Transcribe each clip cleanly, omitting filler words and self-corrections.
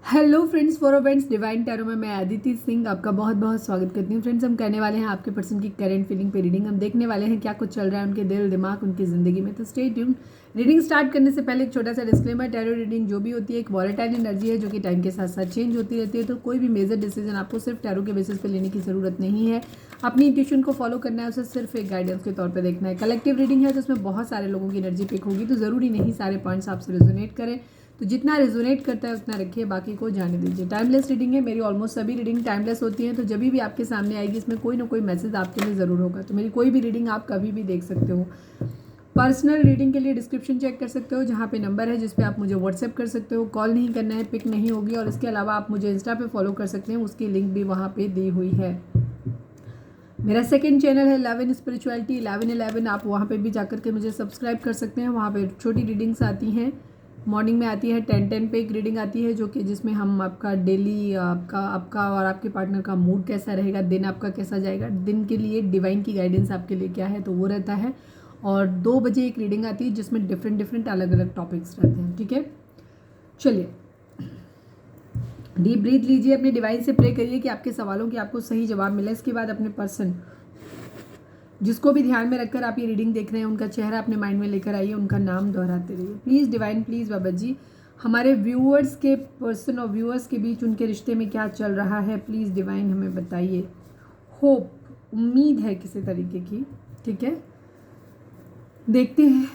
Hello friends, for friends divine tarot में मैं अदिति सिंह आपका बहुत बहुत स्वागत करती हूँ। फ्रेंड्स, हम करने वाले हैं आपके पर्सन की करंट फीलिंग पे रीडिंग। हम देखने वाले हैं क्या कुछ चल रहा है उनके दिल दिमाग उनकी ज़िंदगी में। तो स्टे ट्यून। रीडिंग स्टार्ट करने से पहले एक छोटा सा डिस्क्लेमर, टैरो रीडिंग जो भी होती है एक वॉलेटाइल एनर्जी है जो कि टाइम के साथ साथ चेंज होती रहती है। तो कोई भी मेजर डिसीजन आपको सिर्फ टैरो के बेसिस पे लेने की ज़रूरत नहीं है। अपनी इंट्यूशन को फॉलो करना है, उसे सिर्फ एक गाइडेंस के तौर पर देखना है। कलेक्टिव रीडिंग है जिसमें बहुत सारे लोगों की एनर्जी पिक होगी, तो ज़रूरी नहीं सारे पॉइंट्स आपसे रेजोनेट करें। तो जितना रेजोनेट करता है उतना रखिए, बाकी को जाने दीजिए। टाइमलेस रीडिंग है, मेरी ऑलमोस्ट सभी रीडिंग टाइमलेस होती हैं। तो जब भी आपके सामने आएगी इसमें कोई ना कोई मैसेज आपके लिए ज़रूर होगा। तो मेरी कोई भी रीडिंग आप कभी भी देख सकते हो। पर्सनल रीडिंग के लिए डिस्क्रिप्शन चेक कर सकते हो, जहाँ पे नंबर है जिस पे आप मुझे व्हाट्सएप कर सकते हो। कॉल नहीं करना है, पिक नहीं होगी। और इसके अलावा आप मुझे इंस्टा पे फॉलो कर सकते हैं, उसकी लिंक भी वहाँ पे दी हुई है। मेरा सेकंड चैनल है 11 स्पिरिचुअलिटी 1111, आप वहाँ पे भी जाकर के मुझे सब्सक्राइब कर सकते हैं। वहाँ पे छोटी रीडिंग्स आती हैं, मॉर्निंग में आती है 10 पे एक रीडिंग आती है जो कि जिसमें हम आपका डेली आपका और आपके पार्टनर का मूड कैसा रहेगा, दिन आपका कैसा जाएगा, दिन के लिए डिवाइन की गाइडेंस आपके लिए क्या है, तो वो रहता है। और 2 बजे एक रीडिंग आती है जिसमें डिफरेंट अलग अलग टॉपिक्स रहते हैं। ठीक है, चलिए डीप ब्रीथ लीजिए, अपने डिवाइन से प्रे करिए कि आपके सवालों के आपको सही जवाब मिले। इसके बाद अपने पर्सन जिसको भी ध्यान में रखकर आप ये रीडिंग देख रहे हैं उनका चेहरा अपने माइंड में लेकर आइए, उनका नाम दोहराते रहिए। प्लीज़ डिवाइन, प्लीज़ बाबा जी, हमारे व्यूअर्स के पर्सन और व्यूअर्स के बीच उनके रिश्ते में क्या चल रहा है, प्लीज़ डिवाइन हमें बताइए। होप, उम्मीद है किसी तरीके की। ठीक है, देखते हैं।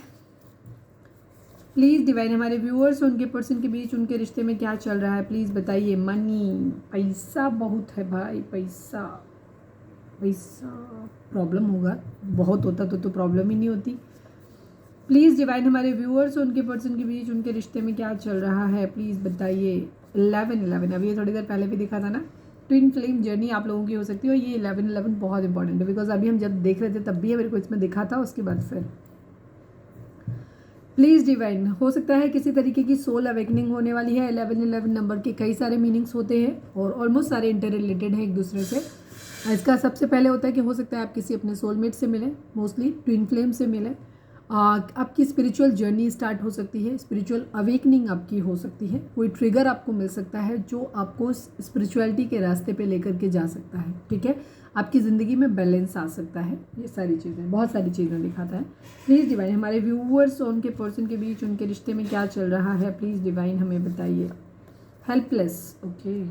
प्लीज़ डिवाइन, हमारे व्यूअर्स और उनके पर्सन के बीच उनके रिश्ते में क्या चल रहा है, प्लीज़ बताइए। मनी, पैसा बहुत है भाई, पैसा पैसा प्रॉब्लम होगा, बहुत होता तो प्रॉब्लम ही नहीं होती। प्लीज़ डिवाइन, हमारे व्यूअर्स और उनके पर्सन के बीच उनके रिश्ते में क्या चल रहा है, प्लीज़ बताइए। 11 अभी ये थोड़ी देर पहले भी दिखा था ना। ट्विन फ्लेम जर्नी आप लोगों की हो सकती है, और ये 11 बहुत इंपॉर्टेंट है बिकॉज अभी हम जब देख रहे थे तब भी मेरे को इसमें दिखा था, उसके बाद फिर प्लीज़ डिवाइन, हो सकता है किसी तरीके की सोल अवेकनिंग होने वाली है। 11 नंबर के कई सारे मीनिंग्स होते हैं और ऑलमोस्ट सारे इंटर रिलेटेड हैं एक दूसरे से। इसका सबसे पहले होता है कि हो सकता है आप किसी अपने सोलमेट से मिलें, मोस्टली ट्विन फ्लेम से मिलें। आपकी स्पिरिचुअल जर्नी स्टार्ट हो सकती है, स्पिरिचुअल अवेकनिंग आपकी हो सकती है। कोई ट्रिगर आपको मिल सकता है जो आपको स्पिरिचुअलिटी के रास्ते पे लेकर के जा सकता है। ठीक है, आपकी ज़िंदगी में बैलेंस आ सकता है। ये सारी चीज़ें, बहुत सारी चीज़ें दिखाता है। प्लीज़ डिवाइन, हमारे व्यूअर्स और उनके पर्सन के बीच उनके रिश्ते में क्या चल रहा है, प्लीज़ डिवाइन हमें बताइए। हेल्पलेस, ओके,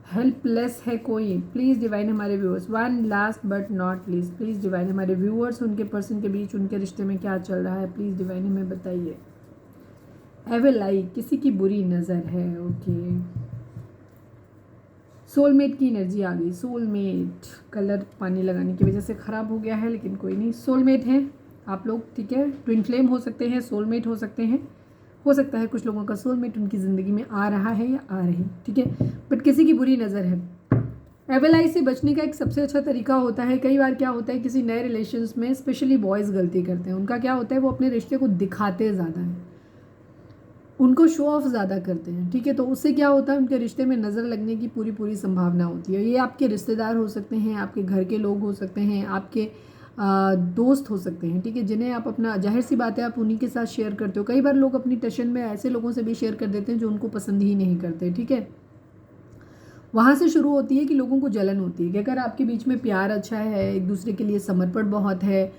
हेल्पलेस है कोई, प्लीज़ डिवाइन हमारे viewers. One last but not least, please divine, हमारे व्यूअर्स उनके पर्सन के बीच उनके रिश्ते में क्या चल रहा है, प्लीज़ डिवाइन हमें बताइए। एविल आई, किसी की बुरी नज़र है। ओके, सोलमेट की एनर्जी आ गई। सोलमेट कलर पानी लगाने की वजह से ख़राब हो गया है, लेकिन कोई नहीं, सोलमेट हैं आप लोग। ठीक है, ट्विन फ्लेम हो सकते हैं, सोलमेट हो सकते हैं। हो सकता है कुछ लोगों का सोलमेट उनकी ज़िंदगी में आ रहा है या आ रही। ठीक है, बट किसी की बुरी नज़र है। एविल आई से बचने का एक सबसे अच्छा तरीका होता है, कई बार क्या होता है किसी नए रिलेशंस में स्पेशली बॉयज़ गलती करते हैं। उनका क्या होता है, वो अपने रिश्ते को दिखाते ज़्यादा हैं, उनको शो ऑफ ज़्यादा करते हैं। ठीक है, तो उससे क्या होता है, उनके रिश्ते में नज़र लगने की पूरी संभावना होती है। ये आपके रिश्तेदार हो सकते हैं, आपके घर के लोग हो सकते हैं, आपके दोस्त हो सकते हैं। ठीक है, जिन्हें आप अपना, जाहिर सी बात है आप उन्हीं के साथ शेयर करते हो। कई बार लोग अपनी टशन में ऐसे लोगों से भी शेयर कर देते हैं जो उनको पसंद ही नहीं करते। ठीक है, वहाँ से शुरू होती है कि लोगों को जलन होती है कि अगर आपके बीच में प्यार अच्छा है, एक दूसरे के लिए समर्पण बहुत है,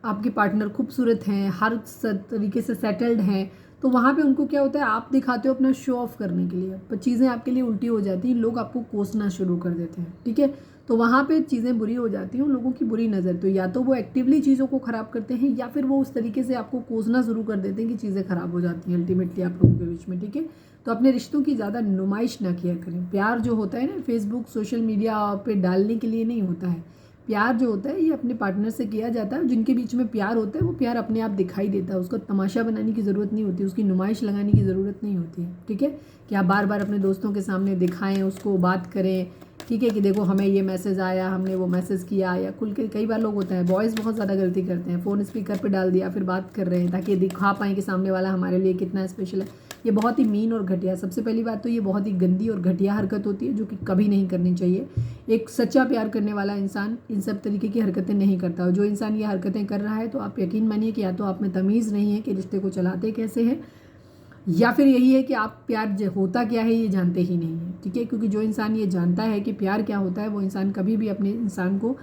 आपके पार्टनर खूबसूरत हैं, हर तरीके से सेटल्ड हैं, तो वहाँ पे उनको क्या होता है, आप दिखाते हो अपना शो ऑफ करने के लिए, पर चीज़ें आपके लिए उल्टी हो जाती हैं, लोग आपको कोसना शुरू कर देते हैं। ठीक है, तो वहाँ पे चीज़ें बुरी हो जाती हैं, उन लोगों की बुरी नज़र, तो या तो वो एक्टिवली चीज़ों को ख़राब करते हैं या फिर वो उस तरीके से आपको कोसना शुरू कर देते हैं कि चीज़ें ख़राब हो जाती हैं अल्टीमेटली आप लोगों के बीच में। ठीक है, तो अपने रिश्तों की ज़्यादा नुमाइश ना किया करें। प्यार जो होता है ना, फेसबुक सोशल मीडिया पे डालने के लिए नहीं होता है। प्यार जो होता है ये अपने पार्टनर से किया जाता है। जिनके बीच में प्यार होता है वो प्यार अपने आप दिखाई देता है, उसको तमाशा बनाने की ज़रूरत नहीं होती, उसकी नुमाइश लगाने की ज़रूरत नहीं होती है। ठीक है, कि आप बार बार अपने दोस्तों के सामने दिखाएं, उसको बात करें। ठीक है, कि देखो हमें ये मैसेज आया, हमने वो मैसेज किया, या खुल के कई बार लोग होता है, बॉयज़ बहुत ज़्यादा गलती करते हैं, फ़ोन स्पीकर पे डाल दिया फिर बात कर रहे हैं ताकि दिखा पाएँ कि सामने वाला हमारे लिए कितना स्पेशल है। ये बहुत ही मीन और घटिया, सबसे पहली बात तो ये बहुत ही गंदी और घटिया हरकत होती है जो कि कभी नहीं करनी चाहिए। एक सच्चा प्यार करने वाला इंसान इन सब तरीके की हरकतें नहीं करता, और जो इंसान ये हरकतें कर रहा है तो आप यकीन मानिए कि या तो आप में तमीज़ नहीं है कि रिश्ते को चलाते कैसे हैं, या फिर यही है कि आप प्यार होता क्या है ये जानते ही नहीं है, ठीक है। क्योंकि जो इंसान ये जानता है कि प्यार क्या होता है, वो इंसान कभी भी अपने इंसान को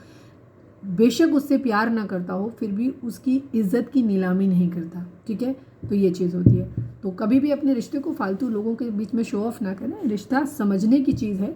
बेशक उससे प्यार ना करता हो फिर भी उसकी इज्जत की नीलामी नहीं करता, ठीक है। तो ये चीज़ होती है। तो कभी भी अपने रिश्ते को फालतू लोगों के बीच में शो ऑफ ना करें। रिश्ता समझने की चीज़ है।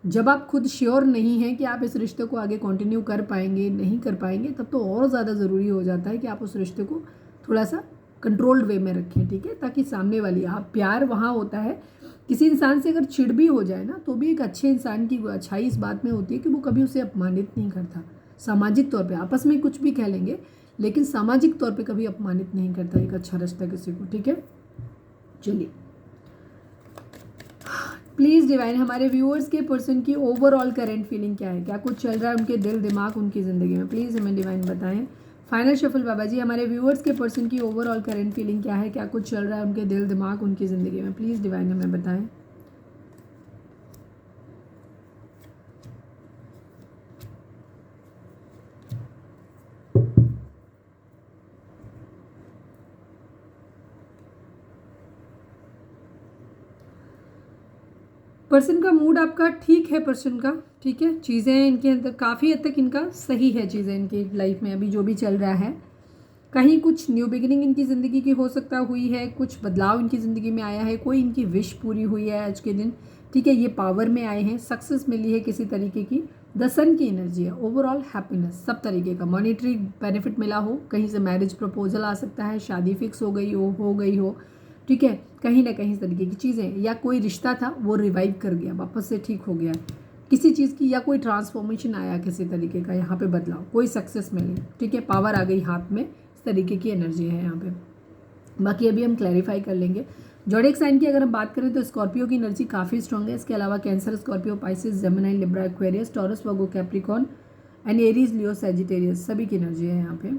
जब आप खुद श्योर नहीं हैं कि आप इस रिश्ते को आगे कंटिन्यू कर पाएंगे नहीं कर पाएंगे, तब तो और ज़्यादा ज़रूरी हो जाता है कि आप उस रिश्ते को थोड़ा सा कंट्रोल्ड वे में रखें, ठीक है। ताकि सामने वाली, आप प्यार वहाँ होता है, किसी इंसान से अगर चिढ़ भी हो जाए ना तो भी एक अच्छे इंसान की अच्छाई इस बात में होती है कि वो कभी उसे अपमानित नहीं करता। सामाजिक तौर पे आपस में कुछ भी कह लेंगे लेकिन सामाजिक तौर पे कभी अपमानित नहीं करता एक अच्छा रिश्ता किसी को, ठीक है। चलिए, प्लीज़ डिवाइन, हमारे व्यूअर्स के पर्सन की ओवरऑल करंट फीलिंग क्या है, क्या कुछ चल रहा है उनके दिल दिमाग उनकी ज़िंदगी में, प्लीज़ हमें डिवाइन बताएं। फाइनल शफल बाबा जी, हमारे व्यूअर्स के पर्सन की ओवरऑल करंट फीलिंग क्या है, क्या कुछ चल रहा है उनके दिल दिमाग उनकी ज़िंदगी में, प्लीज़ डिवाइन हमें बताएं। पर्सन का मूड आपका ठीक है, पर्सन का ठीक है, चीज़ें इनके अंदर काफ़ी हद तक इनका सही है, चीज़ें इनकी लाइफ में अभी जो भी चल रहा है। कहीं कुछ न्यू बिगिनिंग इनकी ज़िंदगी की हो सकता हुई है, कुछ बदलाव इनकी ज़िंदगी में आया है, कोई इनकी विश पूरी हुई है आज के दिन, ठीक है। ये पावर में आए हैं, सक्सेस मिली है किसी तरीके की, द सन की एनर्जी है, ओवरऑल हैप्पीनेस सब तरीके का, मॉनेटरी बेनिफिट मिला हो, कहीं से मैरिज प्रपोजल आ सकता है, शादी फिक्स हो गई हो, ठीक है। कहीं ना कहीं इस तरीके की चीज़ें, या कोई रिश्ता था वो रिवाइव कर गया, वापस से ठीक हो गया किसी चीज़ की, या कोई ट्रांसफॉर्मेशन आया किसी तरीके का, यहाँ पे बदलाव, कोई सक्सेस मिली, ठीक है। पावर आ गई हाथ में, इस तरीके की एनर्जी है यहाँ पे। बाकी अभी हम क्लैरिफाई कर लेंगे। ज़ोडिएक साइन की अगर हम बात करें तो स्कॉर्पियो की एनर्जी काफ़ी स्ट्रॉन्ग है। इसके अलावा cancer, Scorpio, Pisces, Gemini, Libra, Aquarius, taurus, Virgo, Capricorn and Aries, Leo, Sagittarius सभी की एनर्जी है यहाँ पे।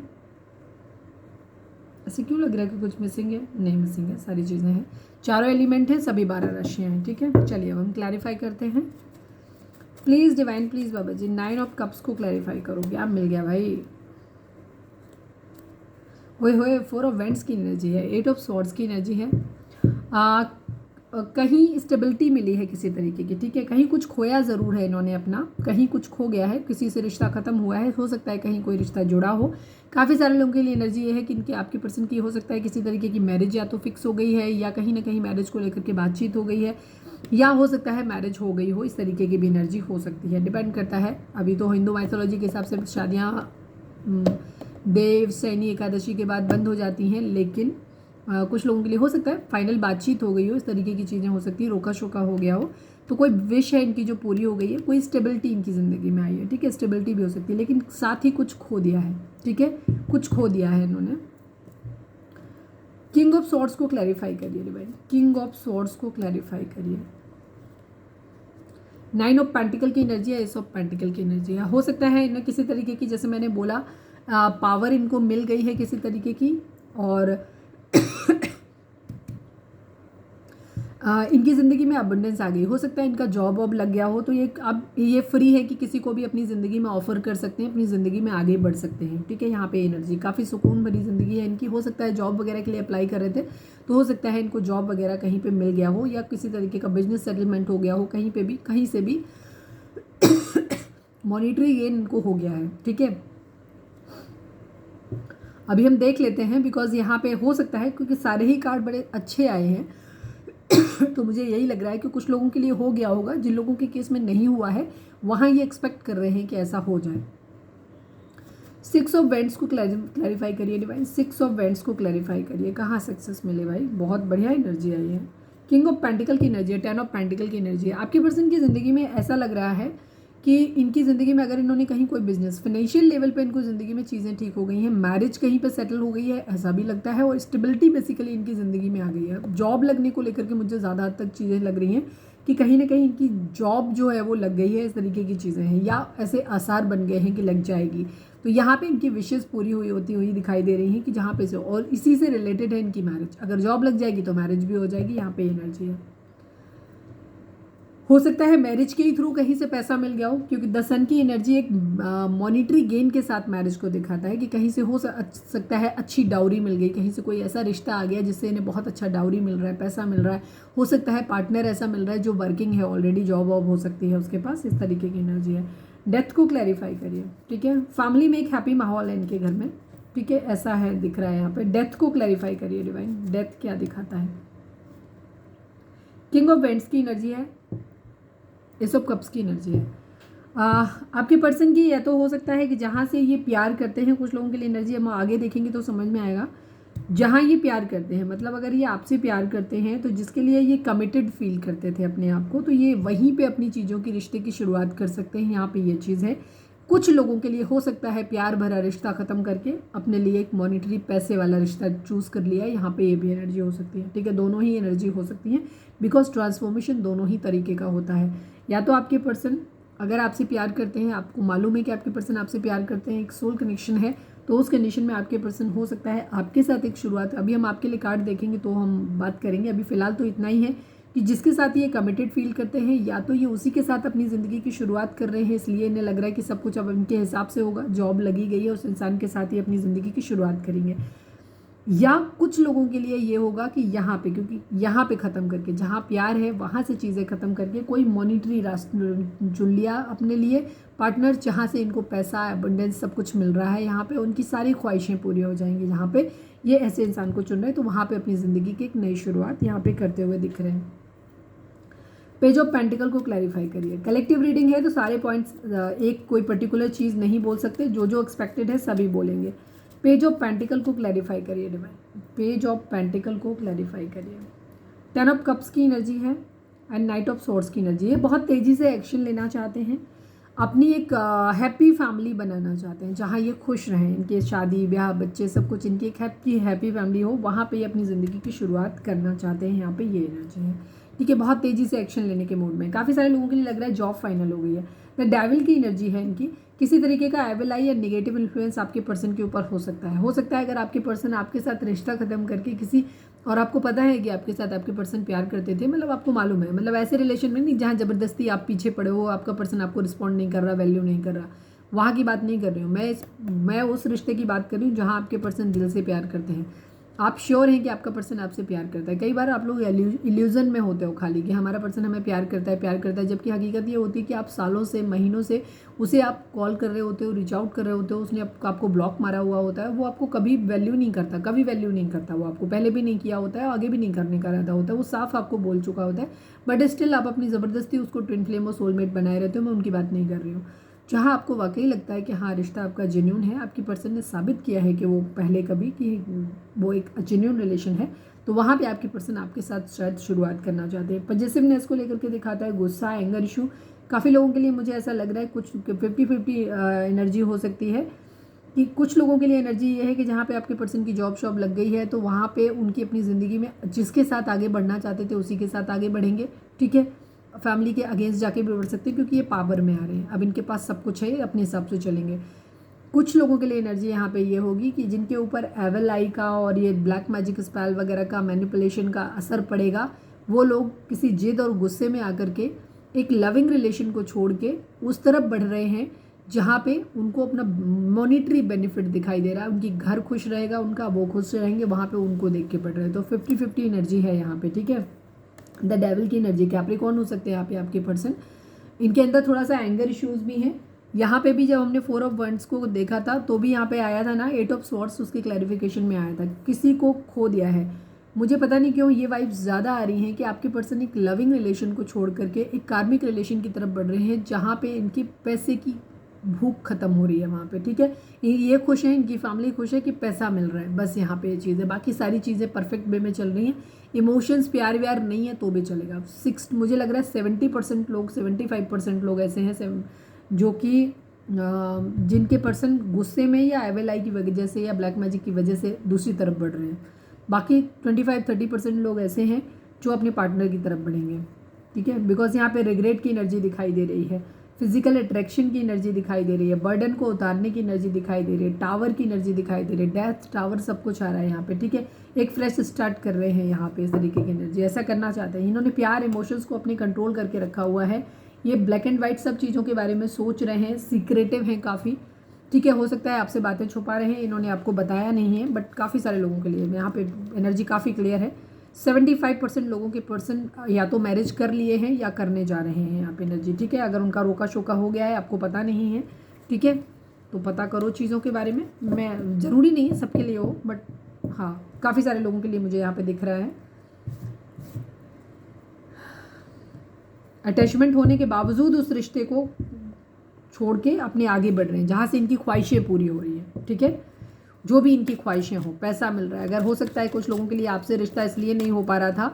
ऐसे क्यों लग रहा है कि कुछ मिसिंग है? नहीं मिसिंग है, सारी चीज़ें हैं, चारों एलिमेंट हैं, सभी 12 राशियाँ हैं, ठीक है। चलिए अब हम क्लैरिफाई करते हैं। Please divine, please Baba ji 9 of cups को क्लैरिफाई करो। क्या मिल गया भाई? होए 4 ऑफ वेंट्स की एनर्जी है, 8 ऑफ स्वॉर्ड्स की एनर्जी है। कहीं स्टेबिलिटी मिली है किसी तरीके की, ठीक है। कहीं कुछ खोया ज़रूर है इन्होंने अपना, कहीं कुछ खो गया है, किसी से रिश्ता ख़त्म हुआ है, हो सकता है कहीं कोई रिश्ता जुड़ा हो। काफ़ी सारे लोगों के लिए एनर्जी ये है कि इनके आपके पर्सन की हो सकता है किसी तरीके की मैरिज या तो फिक्स हो गई है, या कहीं ना कहीं मैरिज को लेकर के बातचीत हो गई है, या हो सकता है मैरिज हो गई हो, इस तरीके की भी एनर्जी हो सकती है, डिपेंड करता है। अभी तो हिंदू माइथोलॉजी के हिसाब से शादियाँ देव शयनी एकादशी के बाद बंद हो जाती हैं, लेकिन कुछ लोगों के लिए हो सकता है फाइनल बातचीत हो गई हो, इस तरीके की चीज़ें हो सकती है, रोका शोका हो गया हो, तो कोई विश है इनकी जो पूरी हो गई है, कोई स्टेबिलिटी इनकी ज़िंदगी में आई है, ठीक है। स्टेबिलिटी भी हो सकती है, लेकिन साथ ही कुछ खो दिया है, ठीक है, कुछ खो दिया है इन्होंने। किंग ऑफ स्वॉर्ड्स को क्लैरिफाई करिए डिवाइन, किंग ऑफ स्वॉर्ड्स को क्लैरिफाई करिए। 9 ऑफ पेंटिकल की एनर्जी है, एस ऑफ पेंटिकल की एनर्जी है। हो सकता है इन्हें किसी तरीके की, जैसे मैंने बोला, पावर इनको मिल गई है किसी तरीके की, और इनकी ज़िंदगी में अबंडेंस आ गई। हो सकता है इनका जॉब वॉब लग गया हो, तो ये अब ये फ्री है कि किसी को भी अपनी ज़िंदगी में ऑफर कर सकते हैं, अपनी ज़िंदगी में आगे बढ़ सकते हैं, ठीक है। यहाँ पे एनर्जी काफ़ी सुकून भरी ज़िंदगी है इनकी। हो सकता है जॉब वगैरह के लिए अप्लाई कर रहे थे, तो हो सकता है इनको जॉब वगैरह कहीं पर मिल गया हो, या किसी तरीके का बिजनेस सेटलमेंट हो गया हो, कहीं पर भी कहीं से भी मॉनिटरी गेन इनको हो गया है, ठीक है। अभी हम देख लेते हैं, बिकॉज यहाँ पे हो सकता है, क्योंकि सारे ही कार्ड बड़े अच्छे आए हैं तो मुझे यही लग रहा है कि कुछ लोगों के लिए हो गया होगा, जिन लोगों के केस में नहीं हुआ है वहाँ ये एक्सपेक्ट कर रहे हैं कि ऐसा हो जाए। 6 ऑफ वेंट्स को क्लैरिफाई करिए डिवाइन, 6 ऑफ वेंट्स को क्लैरिफाई करिए, कहाँ सक्सेस मिले भाई? बहुत बढ़िया एनर्जी आई है। किंग ऑफ पेंटिकल की एनर्जी है, 10 ऑफ पेंटिकल की एनर्जी है। आपके पर्सन की ज़िंदगी में ऐसा लग रहा है कि इनकी ज़िंदगी में अगर इन्होंने कहीं कोई बिजनेस, फाइनेंशियल लेवल पे इनको ज़िंदगी में चीज़ें ठीक हो गई हैं, मैरिज कहीं पे सेटल हो गई है, ऐसा भी लगता है, और स्टेबिलिटी बेसिकली इनकी ज़िंदगी में आ गई है। जॉब लगने को लेकर के मुझे ज़्यादा हद तक चीज़ें लग रही हैं कि कहीं ना कहीं इनकी जॉब जो है वो लग गई है, इस तरीके की चीज़ें हैं, या ऐसे आसार बन गए हैं कि लग जाएगी। तो यहाँ पे इनकी विशेज़ पूरी होती हुई दिखाई दे रही हैं कि जहाँ पे से, और इसी से रिलेटेड है इनकी मैरिज। अगर जॉब लग जाएगी तो मैरिज भी हो जाएगी, यहाँ पे एनर्जी है। हो सकता है मैरिज के ही थ्रू कहीं से पैसा मिल गया हो, क्योंकि द सन की एनर्जी एक मॉनिटरी गेन के साथ मैरिज को दिखाता है कि कहीं से हो सकता है अच्छी डाउरी मिल गई, कहीं से कोई ऐसा रिश्ता आ गया जिससे इन्हें बहुत अच्छा डाउरी मिल रहा है, पैसा मिल रहा है। हो सकता है पार्टनर ऐसा मिल रहा है जो वर्किंग है, ऑलरेडी जॉब वॉब हो सकती है उसके पास, इस तरीके की एनर्जी है। डेथ को क्लैरिफाई करिए, ठीक है। फैमिली में एक हैप्पी माहौल है इनके घर में, ठीक है, ऐसा है दिख रहा है यहाँ पे। डेथ को क्लैरिफाई करिए डिवाइन, डेथ क्या दिखाता है। किंग ऑफ वेंट्स की एनर्जी है, एस ऑफ कप्स की एनर्जी है। आपके पर्सन की या तो हो सकता है कि जहाँ से ये प्यार करते हैं, कुछ लोगों के लिए एनर्जी हम आगे देखेंगे तो समझ में आएगा। जहाँ ये प्यार करते हैं, मतलब अगर ये आपसे प्यार करते हैं तो जिसके लिए ये कमिटेड फील करते थे अपने आप को, तो ये वहीं पे अपनी चीज़ों की रिश्ते की शुरुआत कर सकते हैं। यहाँ पे ये चीज़ है। कुछ लोगों के लिए हो सकता है प्यार भरा रिश्ता ख़त्म करके अपने लिए एक मॉनिटरी पैसे वाला रिश्ता चूज़ कर लिया है। यहाँ पे ये भी एनर्जी हो सकती है, ठीक है। दोनों ही एनर्जी हो सकती है, बिकॉज ट्रांसफॉर्मेशन दोनों ही तरीके का होता है। या तो आपके पर्सन अगर आपसे प्यार करते हैं, आपको मालूम है कि आपके पर्सन आपसे प्यार करते हैं, एक सोल कनेक्शन है, तो उस कंडीशन में आपके पर्सन हो सकता है आपके साथ एक शुरुआत। अभी हम आपके लिए कार्ड देखेंगे तो हम बात करेंगे, अभी फ़िलहाल तो इतना ही है कि जिसके साथ ये कमिटेड फील करते हैं, या तो ये उसी के साथ अपनी ज़िंदगी की शुरुआत कर रहे हैं, इसलिए इन्हें लग रहा है कि सब कुछ अब इनके हिसाब से होगा, जॉब लगी गई है, उस इंसान के साथ ही अपनी ज़िंदगी की शुरुआत करेंगे। या कुछ लोगों के लिए ये होगा कि यहाँ पे, क्योंकि यहाँ पे ख़त्म करके, जहाँ प्यार है वहाँ से चीज़ें ख़त्म करके कोई मॉनिटरी रास्ता चुन लिया अपने लिए पार्टनर, जहाँ से इनको पैसा, अबंडेंस सब कुछ मिल रहा है। यहाँ पे उनकी सारी ख्वाहिशें पूरी हो जाएंगी। जहाँ पे ये ऐसे इंसान को चुन रहे हैं, तो वहाँ पे अपनी ज़िंदगी की एक नई शुरुआत यहाँ पे करते हुए दिख रहे हैं। पेज ऑफ पेंटिकल को क्लैरिफाई करिए। कलेक्टिव रीडिंग है तो सारे पॉइंट्स एक कोई पर्टिकुलर चीज़ नहीं बोल सकते, जो जो एक्सपेक्टेड है सभी बोलेंगे। पेज ऑफ पेंटिकल को क्लैरिफाई करिए डिवाइन, पेज ऑफ पेंटिकल को क्लैरिफाई करिए। 10 ऑफ कप्स की एनर्जी है एंड नाइट ऑफ सोर्ड्स की एनर्जी है। बहुत तेज़ी से एक्शन लेना चाहते हैं, अपनी एक हैप्पी फैमिली बनाना चाहते हैं, जहाँ ये खुश रहें, इनके शादी ब्याह बच्चे सब कुछ, इनकी एक हैप्पी फैमिली हो, वहाँ पे ये अपनी ज़िंदगी की शुरुआत करना चाहते हैं। यहाँ पे ये एनर्जी है, ठीक है। बहुत तेज़ी से एक्शन लेने के मूड में। काफ़ी सारे लोगों के लिए लग रहा है जॉब फाइनल हो गई है। द डेविल की एनर्जी है इनकी। किसी तरीके का एविल आई या नेगेटिव इन्फ्लुएंस आपके पर्सन के ऊपर हो सकता है। हो सकता है अगर आपके पर्सन आपके साथ रिश्ता ख़त्म करके किसी, और आपको पता है कि आपके साथ आपके पर्सन प्यार करते थे, मतलब आपको मालूम है, मतलब ऐसे रिलेशन में नहीं जहाँ ज़बरदस्ती आप पीछे पड़े हो, आपका पर्सन आपको रिस्पॉन्ड नहीं कर रहा, वैल्यू नहीं कर रहा, वहाँ की बात नहीं कर रही हूँ मैं उस रिश्ते की बात कर रही हूँ जहाँ आपके पर्सन दिल से प्यार करते हैं। आप श्योर हैं कि आपका पर्सन आपसे प्यार करता है। कई बार आप लोग इल्यूजन में होते हो खाली कि हमारा पर्सन हमें प्यार करता है, जबकि हकीकत ये होती है कि आप सालों से, महीनों से उसे आप कॉल कर रहे होते हो, रीच आउट कर रहे होते हो, उसने आपको ब्लॉक मारा हुआ होता है, वो आपको कभी वैल्यू नहीं करता, कभी वैल्यू नहीं करता। वो आपको पहले भी नहीं किया होता है, आगे भी नहीं करने का रहता होता है, वो साफ आपको बोल चुका होता है, बट स्टिल आप अपनी ज़बरदस्ती उसको ट्विन फ्लेम और सोलमेट बनाए रहते हो। मैं उनकी बात नहीं कर रही हूँ। जहाँ आपको वाकई लगता है कि हाँ रिश्ता आपका जेन्यून है, आपकी पर्सन ने साबित किया है कि वो पहले कभी कि वो एक जेन्यून रिलेशन है, तो वहाँ पे आपके पर्सन आपके साथ शायद शुरुआत करना चाहते हैं। पॉजिटिवनेस को लेकर के दिखाता है, गुस्सा, एंगर इशू। काफ़ी लोगों के लिए मुझे ऐसा लग रहा है कुछ 50-50 एनर्जी हो सकती है कि कुछ लोगों के लिए एनर्जी ये है कि जहाँ पे आपके पर्सन की जॉब शॉब लग गई है, तो वहाँ पे उनकी अपनी ज़िंदगी में जिसके साथ आगे बढ़ना चाहते थे उसी के साथ आगे बढ़ेंगे, ठीक है। फैमिली के अगेंस्ट जाके भी बढ़ सकते हैं क्योंकि ये पावर में आ रहे हैं, अब इनके पास सब कुछ है, अपने हिसाब से चलेंगे। कुछ लोगों के लिए एनर्जी यहाँ पे ये होगी कि जिनके ऊपर एवल आई का और ये ब्लैक मैजिक स्पेल वगैरह का मैनिपुलेशन का असर पड़ेगा, वो लोग किसी जिद और गुस्से में आकर के एक लविंग रिलेशन को छोड़ के उस तरफ बढ़ रहे हैं जहाँ पे उनको अपना मॉनिटरी बेनिफिट दिखाई दे रहा है, उनकी घर खुश रहेगा, उनका वो खुश रहेंगे, वहाँ पे उनको देख के बढ़ रहे हैं। तो 50-50 एनर्जी है यहाँ पे, ठीक है। द डेविल की एनर्जी, कैप्रिकॉर्न हो सकते हैं यहाँ पे आपके पर्सन। इनके अंदर थोड़ा सा एंगर इश्यूज भी हैं। यहाँ पे भी जब हमने 4 ऑफ वंड्स को देखा था तो भी यहाँ पे आया था ना 8 ऑफ स्वॉर्ड्स, उसके क्लैरिफिकेशन में आया था किसी को खो दिया है। मुझे पता नहीं क्यों ये वाइब्स ज़्यादा आ रही हैं कि आपके पर्सन एक लविंग रिलेशन को छोड़ करके एक कार्मिक रिलेशन की तरफ बढ़ रहे हैं जहाँ पे इनकी पैसे की भूख खत्म हो रही है वहाँ पे, ठीक है। ये खुश हैं, इनकी फैमिली खुश है कि पैसा मिल रहा है, बस यहाँ पे ये चीज़ है, बाकी सारी चीज़ें परफेक्ट वे में चल रही हैं। इमोशंस प्यार व्यार नहीं है तो भी चलेगा। मुझे लग रहा है 70% लोग, 75% लोग ऐसे हैं जो कि जिनके पर्सन गुस्से में या एवल की वजह से या ब्लैक मैजिक की वजह से दूसरी तरफ बढ़ रहे हैं। बाकी 25-30% लोग ऐसे हैं जो अपने पार्टनर की तरफ बढ़ेंगे, ठीक है। बिकॉज यहाँ पे रिग्रेट की एनर्जी दिखाई दे रही है। फिजिकल अट्रैक्शन की एनर्जी दिखाई दे रही है, बर्डन को उतारने की एनर्जी दिखाई दे रही है, टावर की एनर्जी दिखाई दे रही है, डेथ टावर सब कुछ आ रहा है यहाँ पे, ठीक है। एक फ्रेश स्टार्ट कर रहे हैं यहाँ पे, इस तरीके की एनर्जी ऐसा करना चाहते हैं। इन्होंने प्यार इमोशंस को अपने कंट्रोल करके रखा हुआ है। ये ब्लैक एंड वाइट सब चीज़ों के बारे में सोच रहे हैं, सीक्रेटिव हैं काफ़ी, ठीक है। हो सकता है आपसे बातें छुपा रहे हैं, इन्होंने आपको बताया नहीं है, बट काफ़ी सारे लोगों के लिए यहाँ पे एनर्जी काफ़ी क्लियर है। 75% लोगों के पर्सन या तो मैरिज कर लिए हैं या करने जा रहे हैं यहाँ पे एनर्जी, ठीक है। अगर उनका रोका शोका हो गया है, आपको पता नहीं है, ठीक है, तो पता करो चीज़ों के बारे में। मैं ज़रूरी नहीं है सबके लिए हो, बट हाँ काफ़ी सारे लोगों के लिए मुझे यहाँ पे दिख रहा है। अटैचमेंट होने के बावजूद उस रिश्ते को छोड़ के अपने आगे बढ़ रहे हैं, जहाँ से इनकी ख्वाहिशें पूरी हो रही हैं, ठीक है। जो भी इनकी ख्वाहिशें हों, पैसा मिल रहा है, अगर हो सकता है कुछ लोगों के लिए आपसे रिश्ता इसलिए नहीं हो पा रहा था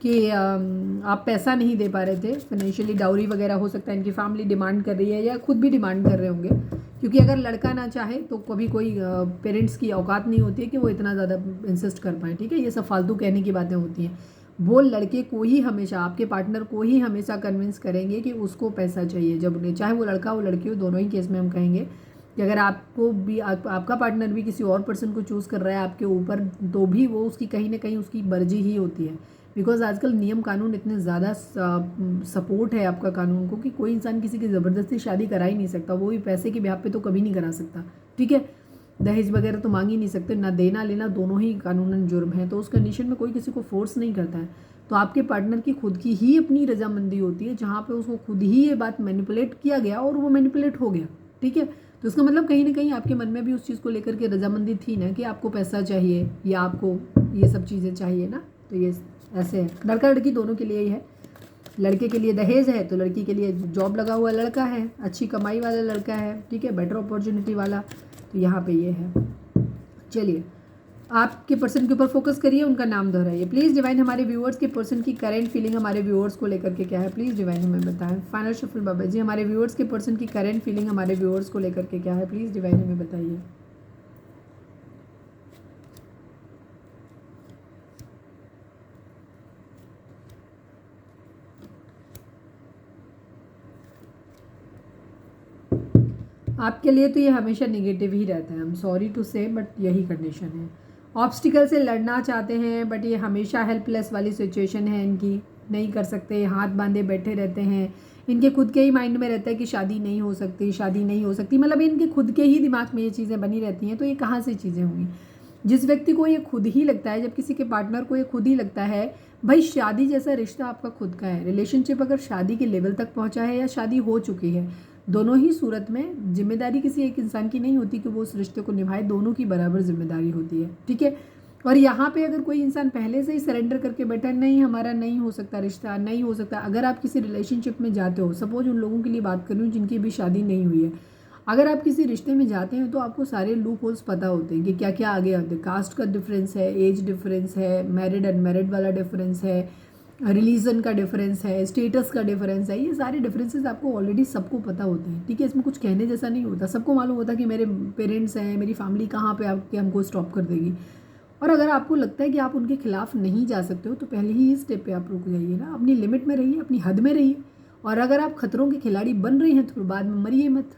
कि आप पैसा नहीं दे पा रहे थे, फाइनेंशियली डाउरी वगैरह हो सकता है इनकी फैमिली डिमांड कर रही है या खुद भी डिमांड कर रहे होंगे, क्योंकि अगर लड़का ना चाहे तो कभी कोई पेरेंट्स की औकात नहीं होती है कि वो इतना ज़्यादा इंसिस्ट कर पाएँ, ठीक है। ये सब फालतू कहने की बातें होती हैं। वो लड़के को ही हमेशा, आपके पार्टनर को ही हमेशा कन्विंस करेंगे कि उसको पैसा चाहिए, जब उन्हें, चाहे वो लड़का हो लड़की हो, दोनों ही केस में हम कहेंगे कि अगर आपको भी आपका पार्टनर भी किसी और पर्सन को चूज़ कर रहा है आपके ऊपर, तो भी वो उसकी कहीं ना कहीं उसकी मर्जी ही होती है। बिकॉज आजकल नियम कानून इतने ज़्यादा सपोर्ट है आपका कानून को कि कोई इंसान किसी की ज़बरदस्ती शादी करा ही नहीं सकता, वो भी पैसे के ब्याह पे तो कभी नहीं करा सकता, ठीक है। दहेज वगैरह तो मांग ही नहीं सकते, ना देना लेना दोनों ही कानूनन जुर्म है, तो उस कंडीशन में कोई किसी को फोर्स नहीं करता है। तो आपके पार्टनर की खुद की ही अपनी रजामंदी होती है, जहाँ पे उसको खुद ही ये बात मैनिपुलेट किया गया और वो मैनिपुलेट हो गया, ठीक है। तो इसका मतलब कहीं ना कहीं आपके मन में भी उस चीज़ को लेकर के रजामंदी थी ना, कि आपको पैसा चाहिए या आपको ये सब चीज़ें चाहिए ना, तो ये ऐसे है। लड़का लड़की दोनों के लिए ही है। लड़के के लिए दहेज है तो लड़की के लिए जॉब लगा हुआ लड़का है, अच्छी कमाई वाला लड़का है, ठीक है, बेटर अपॉर्चुनिटी वाला, तो यहाँ पे ये है। चलिए आपके पर्सन के ऊपर फोकस करिए, उनका नाम दोहराइए प्लीज़। डिवाइन हमारे व्यूअर्स के पर्सन की करेंट फीलिंग हमारे व्यूअर्स को लेकर के क्या है, प्लीज़ डिवाइन हमें बताएं। फाइनल शफल बाबा जी, हमारे व्यूअर्स के पर्सन की करेंट फीलिंग हमारे व्यूअर्स को लेकर के क्या है, प्लीज़ डिवाइन हमें बताइए। आपके लिए तो ये हमेशा निगेटिव ही रहता है, आई एम सॉरी टू से, बट यही कंडीशन है। ऑब्स्टिकल से लड़ना चाहते हैं, बट ये हमेशा हेल्पलेस वाली सिचुएशन है इनकी, नहीं कर सकते, हाथ बांधे बैठे रहते हैं। इनके खुद के ही माइंड में रहता है कि शादी नहीं हो सकती, शादी नहीं हो सकती, मतलब इनके खुद के ही दिमाग में ये चीज़ें बनी रहती हैं। तो ये कहाँ से चीज़ें होंगी? जिस व्यक्ति को ये खुद ही लगता है, जब किसी के पार्टनर को ये खुद ही लगता है भाई शादी जैसा रिश्ता आपका खुद का है, रिलेशनशिप अगर शादी के लेवल तक पहुंचा है या शादी हो चुकी है, दोनों ही सूरत में जिम्मेदारी किसी एक इंसान की नहीं होती कि वो उस रिश्ते को निभाए, दोनों की बराबर जिम्मेदारी होती है, ठीक है। और यहाँ पे अगर कोई इंसान पहले से ही सरेंडर करके बैठा है, नहीं हमारा नहीं हो सकता रिश्ता, नहीं हो सकता, अगर आप किसी रिलेशनशिप में जाते हो, सपोज उन लोगों के लिए बात कर रही हूँ जिनकी भी शादी नहीं हुई है, अगर आप किसी रिश्ते में जाते हैं तो आपको सारे लूप होल्स पता होते हैं कि क्या क्या आगे आते हैं। कास्ट का डिफरेंस है, एज डिफरेंस है, मैरिड अनमैरिड वाला डिफरेंस है, रिलीजन का डिफरेंस है, स्टेटस का डिफरेंस है, ये सारे डिफरेंसेस आपको ऑलरेडी सबको पता होते हैं, ठीक है। इसमें कुछ कहने जैसा नहीं होता, सबको मालूम होता है कि मेरे पेरेंट्स हैं, मेरी फैमिली कहाँ पे आपके हमको स्टॉप कर देगी। और अगर आपको लगता है कि आप उनके खिलाफ नहीं जा सकते हो, तो पहले ही इस स्टेप पे आप रुक जाइए ना, अपनी लिमिट में रहिए, अपनी हद में रहिए। और अगर आप खतरों के खिलाड़ी बन रहे हैं तो बाद में मरिए मत,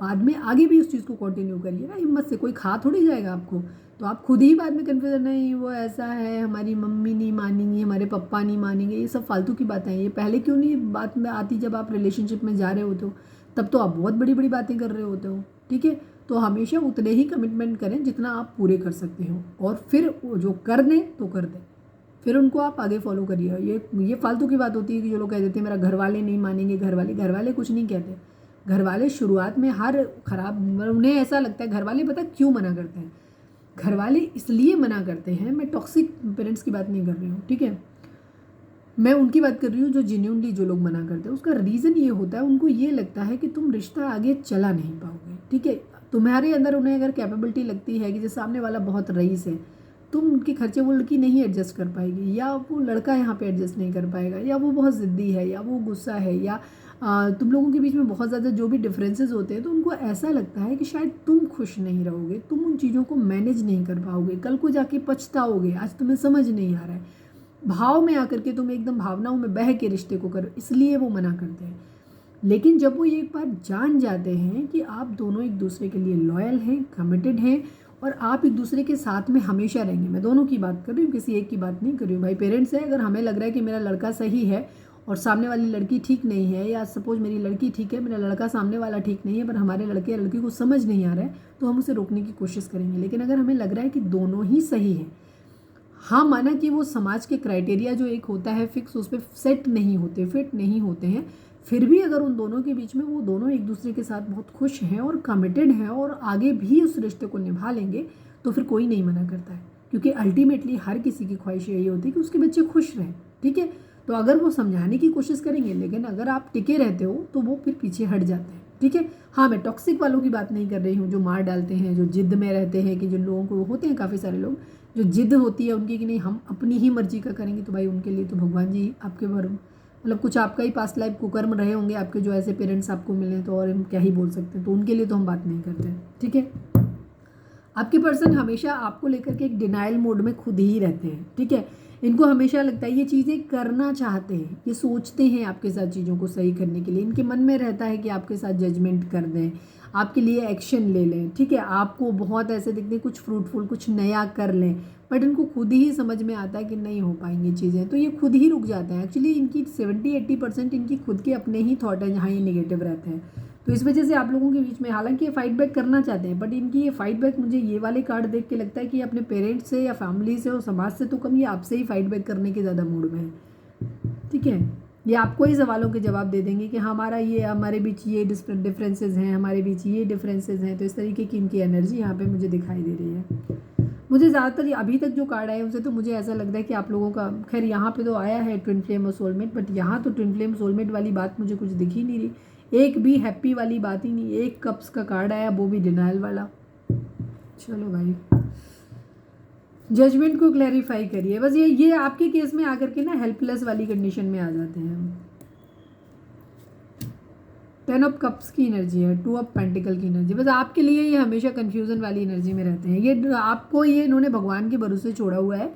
बाद में आगे भी उस चीज़ को कंटिन्यू करिए ना, हिम्मत से, कोई खा थोड़ी जाएगा आपको। तो आप खुद ही बाद में कन्फ्यूजन, नहीं वो ऐसा है, हमारी मम्मी नहीं मानेंगी, हमारे पापा नहीं मानेंगे, ये सब फालतू की बातें हैं। ये पहले क्यों नहीं बात में आती? जब आप रिलेशनशिप में जा रहे होते हो तब तो आप बहुत बड़ी बड़ी बातें कर रहे होते हो, ठीक है। तो हमेशा उतने ही कमिटमेंट करें जितना आप पूरे कर सकते हो, और फिर जो कर दें तो कर दें, फिर उनको आप आगे फॉलो करिए। ये फालतू की बात होती है कि जो लोग कह देते हैं मेरा घर वाले नहीं मानेंगे, घर वाले कुछ नहीं कहते। घर वाले शुरुआत में हर खराब, उन्हें ऐसा लगता है, घर वाले पता क्यों मना करते हैं? घर वाले इसलिए मना करते हैं, मैं टॉक्सिक पेरेंट्स की बात नहीं कर रही हूँ, ठीक है, मैं उनकी बात कर रही हूँ जो जेन्युइनली जो लोग मना करते हैं। उसका रीज़न ये होता है, उनको ये लगता है कि तुम रिश्ता आगे चला नहीं पाओगे, ठीक है। तुम्हारे अंदर उन्हें अगर कैपेबिलिटी लगती है कि जो सामने वाला बहुत रईस है, तुम उनके खर्चे वो लड़की नहीं एडजस्ट कर पाएगी, या वो लड़का यहाँ पे एडजस्ट नहीं कर पाएगा, या वो बहुत ज़िद्दी है, या वो गुस्सा है, या तुम लोगों के बीच में बहुत ज़्यादा जो भी डिफरेंसेस होते हैं, तो उनको ऐसा लगता है कि शायद तुम खुश नहीं रहोगे, तुम उन चीज़ों को मैनेज नहीं कर पाओगे, कल को जाके पछताओगे, आज तुम्हें समझ नहीं आ रहा है, भाव में आकर के तुम एकदम भावनाओं में बह के रिश्ते को करो, इसलिए वो मना करते हैं। लेकिन जब वो एक बार जान जाते हैं कि आप दोनों एक दूसरे के लिए लॉयल हैं, कमिटेड हैं और आप एक दूसरे के साथ में हमेशा रहेंगे, मैं दोनों की बात कर रही हूँ, किसी एक की बात नहीं कर रही हूँ। भाई पेरेंट्स है, अगर हमें लग रहा है कि मेरा लड़का सही है और सामने वाली लड़की ठीक नहीं है, या सपोज मेरी लड़की ठीक है, मेरा लड़का सामने वाला ठीक नहीं है, पर हमारे लड़के या लड़की को समझ नहीं आ रहा है, तो हम उसे रोकने की कोशिश करेंगे। लेकिन अगर हमें लग रहा है कि दोनों ही सही है, हाँ माना कि वो समाज के क्राइटेरिया जो एक होता है फिक्स, उस पर सेट नहीं होते, फिट नहीं होते हैं, फिर भी अगर उन दोनों के बीच में वो दोनों एक दूसरे के साथ बहुत खुश हैं और कमिटेड हैं और आगे भी उस रिश्ते को निभा लेंगे, तो फिर कोई नहीं मना करता है। क्योंकि अल्टीमेटली हर किसी की ख्वाहिश यही होती है कि उसके बच्चे खुश रहें, ठीक है। तो अगर वो समझाने की कोशिश करेंगे, लेकिन अगर आप टिके रहते हो तो वो फिर पीछे हट जाते हैं, ठीक है। हाँ, मैं टॉक्सिक वालों की बात नहीं कर रही हूँ, जो मार डालते हैं, जो जिद में रहते हैं, कि जो लोगों को होते हैं काफ़ी सारे लोग जो जिद होती है उनकी कि नहीं हम अपनी ही मर्जी का करेंगे, तो भाई उनके लिए तो भगवान जी आपके मतलब कुछ आपका ही पास्ट लाइफ कुकर्म रहे होंगे आपके, जो ऐसे पेरेंट्स आपको मिले, तो और हम क्या ही बोल सकते हैं। तो उनके लिए तो हम बात नहीं करते, ठीक है। आपके पर्सन हमेशा आपको लेकर के एक डिनाइल मोड में खुद ही रहते हैं, ठीक है। इनको हमेशा लगता है ये चीज़ें करना चाहते हैं, ये सोचते हैं आपके साथ चीज़ों को सही करने के लिए, इनके मन में रहता है कि आपके साथ जजमेंट कर दें, आपके लिए एक्शन ले लें, ठीक है, आपको बहुत ऐसे दिखते हैं कुछ फ्रूटफुल, कुछ नया कर लें, बट इनको खुद ही समझ में आता है कि नहीं हो पाएंगी चीज़ें, तो ये खुद ही रुक जाते हैं। एक्चुअली इनकी 70-80% इनकी खुद के अपने ही थॉट हैं जहाँ ये निगेटिव रहते हैं। तो इस वजह से आप लोगों के बीच में, हालांकि ये फाइट बैक करना चाहते हैं, बट इनकी ये फाइट बैक, मुझे ये वाले कार्ड देख के लगता है कि अपने पेरेंट्स से या फैमिली से और समाज से तो कम, ये आपसे ही फाइट बैक करने के ज़्यादा मूड में है, ठीक है। ये आपको ही सवालों के जवाब दे देंगे कि हमारा ये, हमारे बीच ये डिफरेंसेस हैं, हमारे बीच ये डिफरेंसेस हैं। तो इस तरीके की इनकी एनर्जी यहाँ पे मुझे दिखाई दे रही है। मुझे ज़्यादातर अभी तक जो कार्ड आए उनसे तो मुझे ऐसा लगता है कि आप लोगों का, खैर यहाँ पे तो आया है ट्विन फ्लेम और सोलमेट, बट यहाँ तो ट्विन फ्लेम सोलमेट वाली बात मुझे कुछ दिख ही नहीं रही, एक भी हैप्पी वाली बात ही नहीं। एक कप्स का कार्ड आया, वो भी डिनाइल वाला। चलो भाई, जजमेंट को क्लैरिफाई करिए बस। ये आपके केस में आकर के ना हेल्पलेस वाली कंडीशन में आ जाते हैं। 10 ऑफ कप्स की एनर्जी है, 2 ऑफ पेंटिकल की एनर्जी, बस आपके लिए ये हमेशा कंफ्यूजन वाली एनर्जी में रहते हैं। ये आपको, ये इन्होंने भगवान के भरोसे छोड़ा हुआ है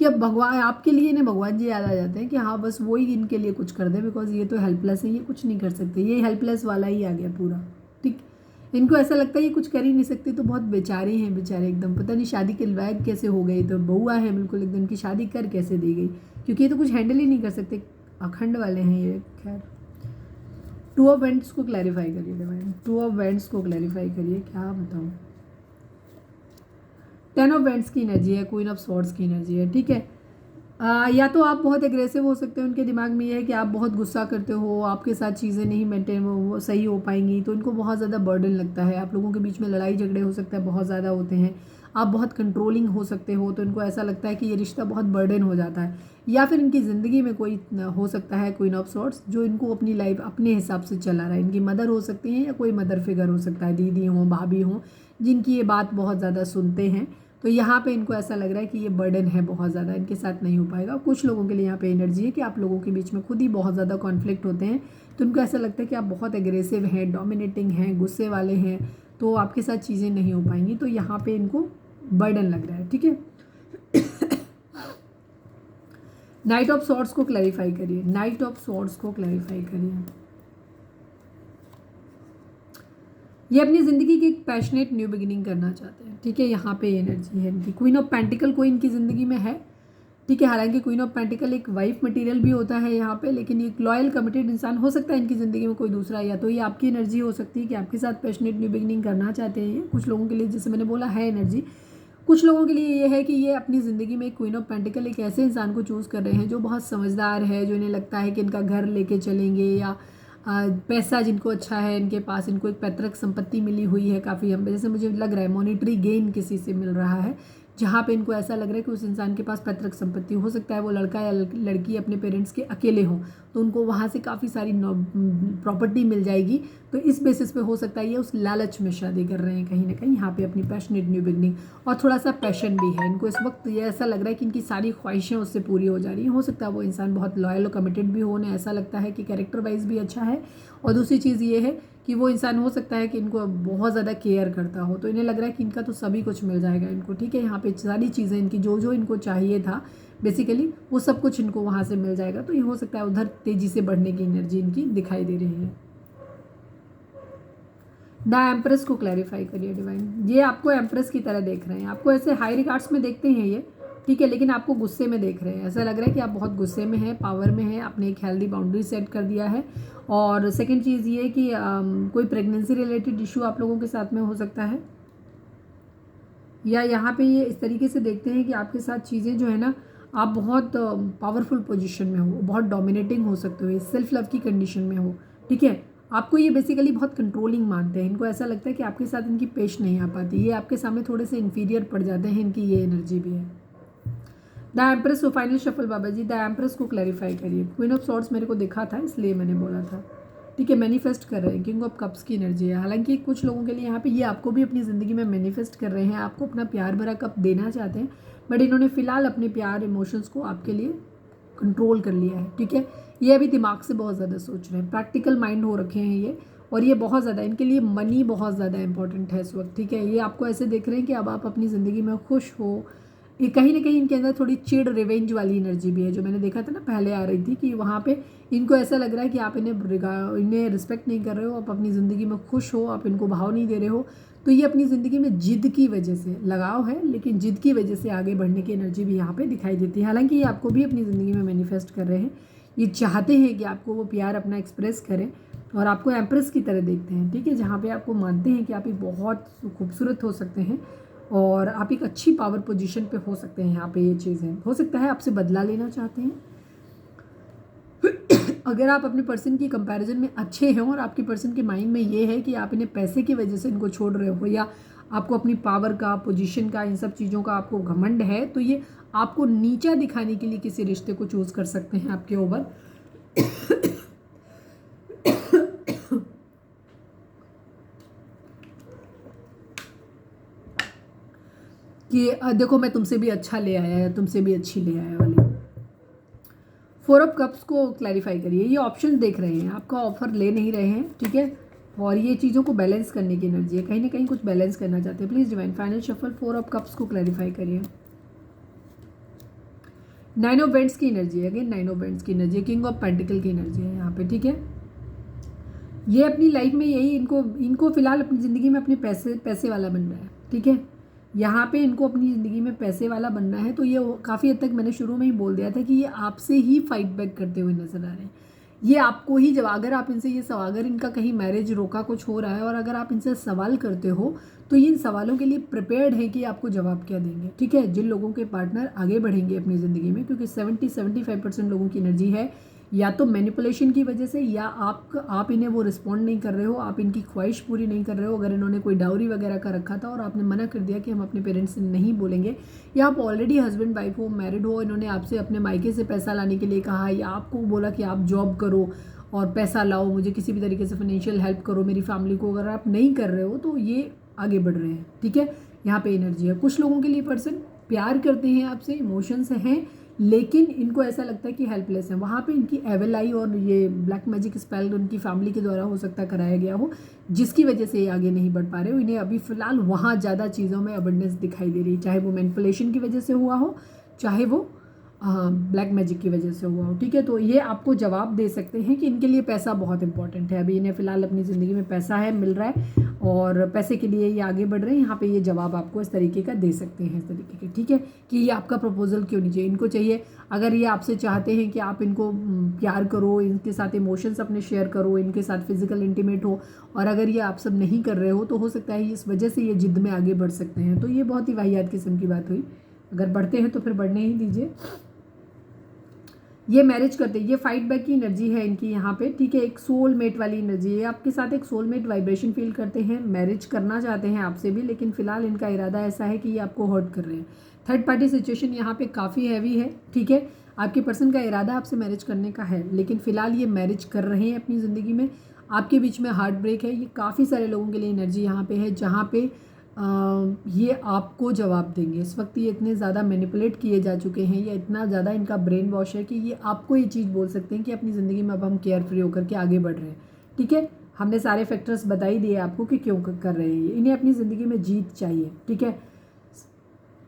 कि अब भगवान आपके लिए, इन्हें भगवान जी याद आ जाते हैं कि हाँ बस वो ही इनके लिए कुछ कर दे, बिकॉज ये तो हेल्पलेस है, ये कुछ नहीं कर सकते, ये हेल्पलेस वाला ही आ गया पूरा, ठीक। इनको ऐसा लगता है ये कुछ कर ही नहीं सकते, तो बहुत बेचारे हैं बेचारे, एकदम पता नहीं शादी के लायक कैसे हो गए, तो बउआ है बिल्कुल एकदम, की शादी कर कैसे दी गई, क्योंकि ये तो कुछ हैंडल ही नहीं कर सकते, अखंड वाले हैं ये। खैर, 2 ऑफ वेंट्स को क्लैरिफाई करिए डिवाइन, 2 ऑफ वेंट्स को क्लैरिफाई करिए, क्या बताऊँ। 10 ऑफ वेंट्स की एनर्जी है, क्वीन ऑफ स्वॉर्ड्स की एनर्जी है, ठीक है। या तो आप बहुत एग्रेसिव हो सकते हो, उनके दिमाग में ये है कि आप बहुत गुस्सा करते हो, आपके साथ चीज़ें नहीं मेंटेन वो सही हो पाएंगी, तो इनको बहुत ज़्यादा बर्डन लगता है, आप लोगों के बीच में लड़ाई झगड़े हो सकते हैं, बहुत ज़्यादा होते हैं, आप बहुत कंट्रोलिंग हो सकते हो, तो इनको ऐसा लगता है कि ये रिश्ता बहुत बर्डन हो जाता है। या फिर इनकी ज़िंदगी में कोई हो सकता है क्वीन ऑफ स्वॉर्ड्स, जो इनको अपनी लाइफ अपने हिसाब से चला रहा है, इनकी मदर हो सकती है या कोई मदर फिगर हो सकता है, दीदी हों, भाभी हों, जिनकी ये बात बहुत ज़्यादा सुनते हैं। तो यहाँ पे इनको ऐसा लग रहा है कि ये बर्डन है बहुत ज़्यादा, इनके साथ नहीं हो पाएगा। कुछ लोगों के लिए यहाँ पे एनर्जी है कि आप लोगों के बीच में खुद ही बहुत ज़्यादा कॉन्फ्लिक्ट होते हैं, तो इनको ऐसा लगता है कि आप बहुत एग्रेसिव हैं, डोमिनेटिंग हैं, गुस्से वाले हैं, तो आपके साथ चीज़ें नहीं हो पाएंगी, तो यहाँ पे इनको बर्डन लग रहा है, ठीक है। नाइट ऑफ स्वॉर्ड्स को क्लैरिफाई करिए, नाइट ऑफ स्वॉर्ड्स को क्लैरिफाई करिए। ये अपनी ज़िंदगी की एक पैशनेट न्यू बिगिनिंग करना चाहते हैं, ठीक है। यहाँ पे एनर्जी है इनकी, क्वीन ऑफ पेंटिकल कोई इनकी ज़िंदगी में है, ठीक है। हालांकि क्वीन ऑफ पेंटिकल एक वाइफ मटेरियल भी होता है यहाँ पे, लेकिन एक लॉयल कमिटेड इंसान हो सकता है इनकी ज़िंदगी में कोई दूसरा, या तो ये आपकी एनर्जी हो सकती है कि आपके साथ पैशनेट न्यू बिगिनिंग करना चाहते हैं। कुछ लोगों के लिए, जैसे मैंने बोला, है एनर्जी। कुछ लोगों के लिए ये है कि ये अपनी ज़िंदगी में क्वीन ऑफ पेंटिकल एक ऐसे इंसान को चूज़ कर रहे हैं जो बहुत समझदार है, जो इन्हें लगता है कि इनका घर लेके चलेंगे, या पैसा जिनको अच्छा है इनके पास, इनको एक पैतृक संपत्ति मिली हुई है काफ़ी, हम जैसे मुझे लग रहा है मॉनिटरी गेन किसी से मिल रहा है, जहाँ पे इनको ऐसा लग रहा है कि उस इंसान के पास पैतृक संपत्ति हो सकता है, वो लड़का या लड़की अपने पेरेंट्स के अकेले हों, तो उनको वहाँ से काफ़ी सारी प्रॉपर्टी मिल जाएगी, तो इस बेसिस पे हो सकता है ये उस लालच में शादी कर रहे हैं कहीं ना कहीं, यहाँ पे अपनी पैशनेट न्यू बिगनिंग, और थोड़ा सा पैशन भी है इनको इस वक्त। ये ऐसा लग रहा है कि इनकी सारी ख्वाहिशें उससे पूरी हो जा रही हैं। हो सकता है वो इंसान बहुत लॉयल और कमिटेड भी हो, उन्हें ऐसा लगता है कि कैरेक्टर वाइज भी अच्छा है, और दूसरी चीज़ ये है कि वो इंसान हो सकता है कि इनको बहुत ज़्यादा केयर करता हो, तो इन्हें लग रहा है कि इनका तो सभी कुछ मिल जाएगा इनको, ठीक है। यहाँ पे सारी चीज़ें इनकी जो जो इनको चाहिए था बेसिकली, वो सब कुछ इनको वहाँ से मिल जाएगा, तो ये हो सकता है उधर तेज़ी से बढ़ने की एनर्जी इनकी दिखाई दे रही है, द एम्प्रेस को क्लैरिफाई करिए डिवाइन। ये आपको एम्प्रेस की तरह देख रहे हैं, आपको ऐसे हाई रिगार्ड्स में देखते हैं ये, ठीक है, लेकिन आपको गुस्से में देख रहे हैं। ऐसा लग रहा है कि आप बहुत गुस्से में हैं, पावर में हैं, आपने एक हेल्दी बाउंड्री सेट कर दिया है। और सेकंड चीज़ ये कि कोई प्रेगनेंसी रिलेटेड इशू आप लोगों के साथ में हो सकता है, या यहाँ पे ये इस तरीके से देखते हैं कि आपके साथ चीज़ें जो है ना, आप बहुत पावरफुल पोजीशन में हो, बहुत डोमिनेटिंग हो सकते हो, सेल्फ लव की कंडीशन में हो, ठीक है। आपको ये बेसिकली बहुत कंट्रोलिंग मानते हैं, इनको ऐसा लगता है कि आपके साथ इनकी पेश नहीं आ पाती, ये आपके सामने थोड़े से इन्फीरियर पड़ जाते हैं, इनकी ये एनर्जी भी है। द एम्प्रेस को final shuffle Baba ji, the empress को क्लैरिफाई करिए। क्वीन ऑफ सॉर्ड्स मेरे को दिखा था इसलिए मैंने बोला था, ठीक है। मैनिफेस्ट कर रहे हैं, किंग ऑफ कप्स की एनर्जी है। हालांकि कुछ लोगों के लिए यहाँ पे ये आपको भी अपनी ज़िंदगी में मैनिफेस्ट कर रहे हैं, आपको अपना प्यार भरा कप देना चाहते हैं, बट इन्होंने फिलहाल अपने प्यार इमोशंस को आपके लिए कंट्रोल कर लिया है, ठीक है। ये अभी दिमाग से बहुत ज़्यादा सोच रहे हैं, प्रैक्टिकल माइंड हो रखे हैं ये, और ये बहुत ज़्यादा इनके लिए मनी बहुत ज़्यादा इंपॉर्टेंट है इस वक्त, ठीक है। ये आपको ऐसे देख रहे हैं कि अब आप अपनी ज़िंदगी में खुश हो। ये कहीं ना कहीं इनके अंदर थोड़ी चिड़ रिवेंज वाली एनर्जी भी है, जो मैंने देखा था ना पहले आ रही थी, कि वहाँ पे इनको ऐसा लग रहा है कि आप इन्हें रिस्पेक्ट नहीं कर रहे हो, आप अपनी ज़िंदगी में खुश हो, आप इनको भाव नहीं दे रहे हो। तो ये अपनी ज़िंदगी में जिद की वजह से, लगाव है लेकिन जिद की वजह से आगे बढ़ने की एनर्जी भी यहाँ पे दिखाई देती है। हालांकि ये आपको भी अपनी ज़िंदगी में मैनिफेस्ट कर रहे हैं, ये चाहते हैं कि आपको वो प्यार अपना एक्सप्रेस करें, और आपको एम्प्रेस की तरह देखते हैं, ठीक है, जहाँ पे आपको मानते हैं कि आप एक बहुत खूबसूरत हो सकते हैं और आप एक अच्छी पावर पोजीशन पे हो सकते हैं। यहाँ पे ये चीज़ है, हो सकता है आपसे बदला लेना चाहते हैं। अगर आप अपने पर्सन की कंपैरिजन में अच्छे हैं और आपके पर्सन के माइंड में ये है कि आप इन्हें पैसे की वजह से इनको छोड़ रहे हो, या आपको अपनी पावर का, पोजीशन का, इन सब चीज़ों का आपको घमंड है, तो ये आपको नीचा दिखाने के लिए किसी रिश्ते को चूज़ कर सकते हैं आपके ओवर। कि देखो मैं तुमसे भी अच्छा ले आया या तुमसे भी अच्छी ले आया वाली। 4 ऑफ कप्स को क्लैरिफाई करिए। ये ऑप्शन देख रहे हैं, आपका ऑफर ले नहीं रहे हैं, ठीक है, और ये चीज़ों को बैलेंस करने की एनर्जी है, कहीं ना कहीं कुछ बैलेंस करना चाहते हैं। Please divine final shuffle 4 of cups को क्लैरिफाई करिए। 9 ऑफ बेंड्स की एनर्जी है, अगेन 9 ऑफ बेंड्स की एनर्जी है, किंग ऑफ पेंटिकल की एनर्जी है यहाँ पे, ठीक है। ये अपनी लाइफ में यही इनको फिलहाल अपनी ज़िंदगी में अपने पैसे वाला बन रहा है, ठीक है। यहाँ पे इनको अपनी ज़िंदगी में पैसे वाला बनना है, तो ये काफ़ी हद तक मैंने शुरू में ही बोल दिया था कि ये आपसे ही फाइट बैक करते हुए नजर आ रहे हैं। ये आपको ही जब अगर आप इनसे अगर इनका कहीं मैरिज रोका कुछ हो रहा है और अगर आप इनसे सवाल करते हो, तो ये इन सवालों के लिए प्रिपेयर्ड है कि आपको जवाब क्या देंगे, ठीक है। जिन लोगों के पार्टनर आगे बढ़ेंगे अपनी ज़िंदगी में, क्योंकि 70-75% लोगों की एनर्जी है या तो मैनिपुलेशन की वजह से, या आप इन्हें वो रिस्पॉन्ड नहीं कर रहे हो, आप इनकी ख्वाहिश पूरी नहीं कर रहे हो। अगर इन्होंने कोई डाउरी वगैरह का रखा था और आपने मना कर दिया कि हम अपने पेरेंट्स से नहीं बोलेंगे, या आप ऑलरेडी हस्बैंड वाइफ हो, मैरिड हो, इन्होंने आपसे अपने मायके से पैसा लाने के लिए कहा, या आपको बोला कि आप जॉब करो और पैसा लाओ, मुझे किसी भी तरीके से फाइनेंशियल हेल्प करो मेरी फैमिली को, अगर आप नहीं कर रहे हो तो ये आगे बढ़ रहे हैं, ठीक है। यहाँ पे एनर्जी है, कुछ लोगों के लिए पर्सन प्यार करते हैं आपसे, इमोशंस हैं, लेकिन इनको ऐसा लगता है कि हेल्पलेस है। वहाँ पे इनकी एवल आई और ये ब्लैक मैजिक स्पेल उनकी फैमिली के द्वारा हो सकता है कराया गया हो, जिसकी वजह से ये आगे नहीं बढ़ पा रहे हो। इन्हें अभी फ़िलहाल वहाँ ज़्यादा चीज़ों में अबंडेंस दिखाई दे रही है, चाहे वो मैनिपुलेशन की वजह से हुआ हो, चाहे वो ब्लैक मैजिक की वजह से हुआ हो, ठीक है। तो ये आपको जवाब दे सकते हैं कि इनके लिए पैसा बहुत इंपॉर्टेंट है, अभी इन्हें फ़िलहाल अपनी ज़िंदगी में पैसा है, मिल रहा है, और पैसे के लिए ये आगे बढ़ रहे हैं। यहाँ पे ये जवाब आपको इस तरीके का दे सकते हैं, इस तरीके के, ठीक है, कि ये आपका प्रपोजल क्यों नहीं चाहिए। इनको चाहिए, अगर ये आपसे चाहते हैं कि आप इनको प्यार करो, इनके साथ इमोशंस अपने शेयर करो, इनके साथ फिजिकल इंटीमेट हो, और अगर ये आप सब नहीं कर रहे हो, तो हो सकता है इस वजह से ये जिद में आगे बढ़ सकते हैं। तो ये बहुत ही वाहियात किस्म की बात हुई, अगर बढ़ते हैं तो फिर बढ़ने ही दीजिए। ये मैरिज करते हैं, ये फाइट बैक की एनर्जी है इनकी यहाँ पे, ठीक है। एक सोलमेट वाली एनर्जी है, आपके साथ एक सोलमेट वाइब्रेशन फील करते हैं, मैरिज करना चाहते हैं आपसे भी, लेकिन फिलहाल इनका इरादा ऐसा है कि ये आपको हर्ट कर रहे हैं। थर्ड पार्टी सिचुएशन यहाँ पे काफ़ी हैवी है, ठीक है। आपके पर्सन का इरादा आपसे मैरिज करने का है, लेकिन फिलहाल ये मैरिज कर रहे हैं अपनी ज़िंदगी में, आपके बीच में हार्ट ब्रेक है। ये काफ़ी सारे लोगों के लिए एनर्जी यहाँ पे है, जहाँ पे ये आपको जवाब देंगे। इस वक्त ये इतने ज़्यादा मैनिपुलेट किए जा चुके हैं, या इतना ज़्यादा इनका ब्रेन वॉश है कि ये आपको ये चीज़ बोल सकते हैं कि अपनी ज़िंदगी में अब हम केयर फ्री होकर के आगे बढ़ रहे हैं, ठीक है। हमने सारे फैक्टर्स बता ही दिए आपको कि क्यों कर रहे हैं। इन्हें अपनी ज़िंदगी में जीत चाहिए, ठीक है।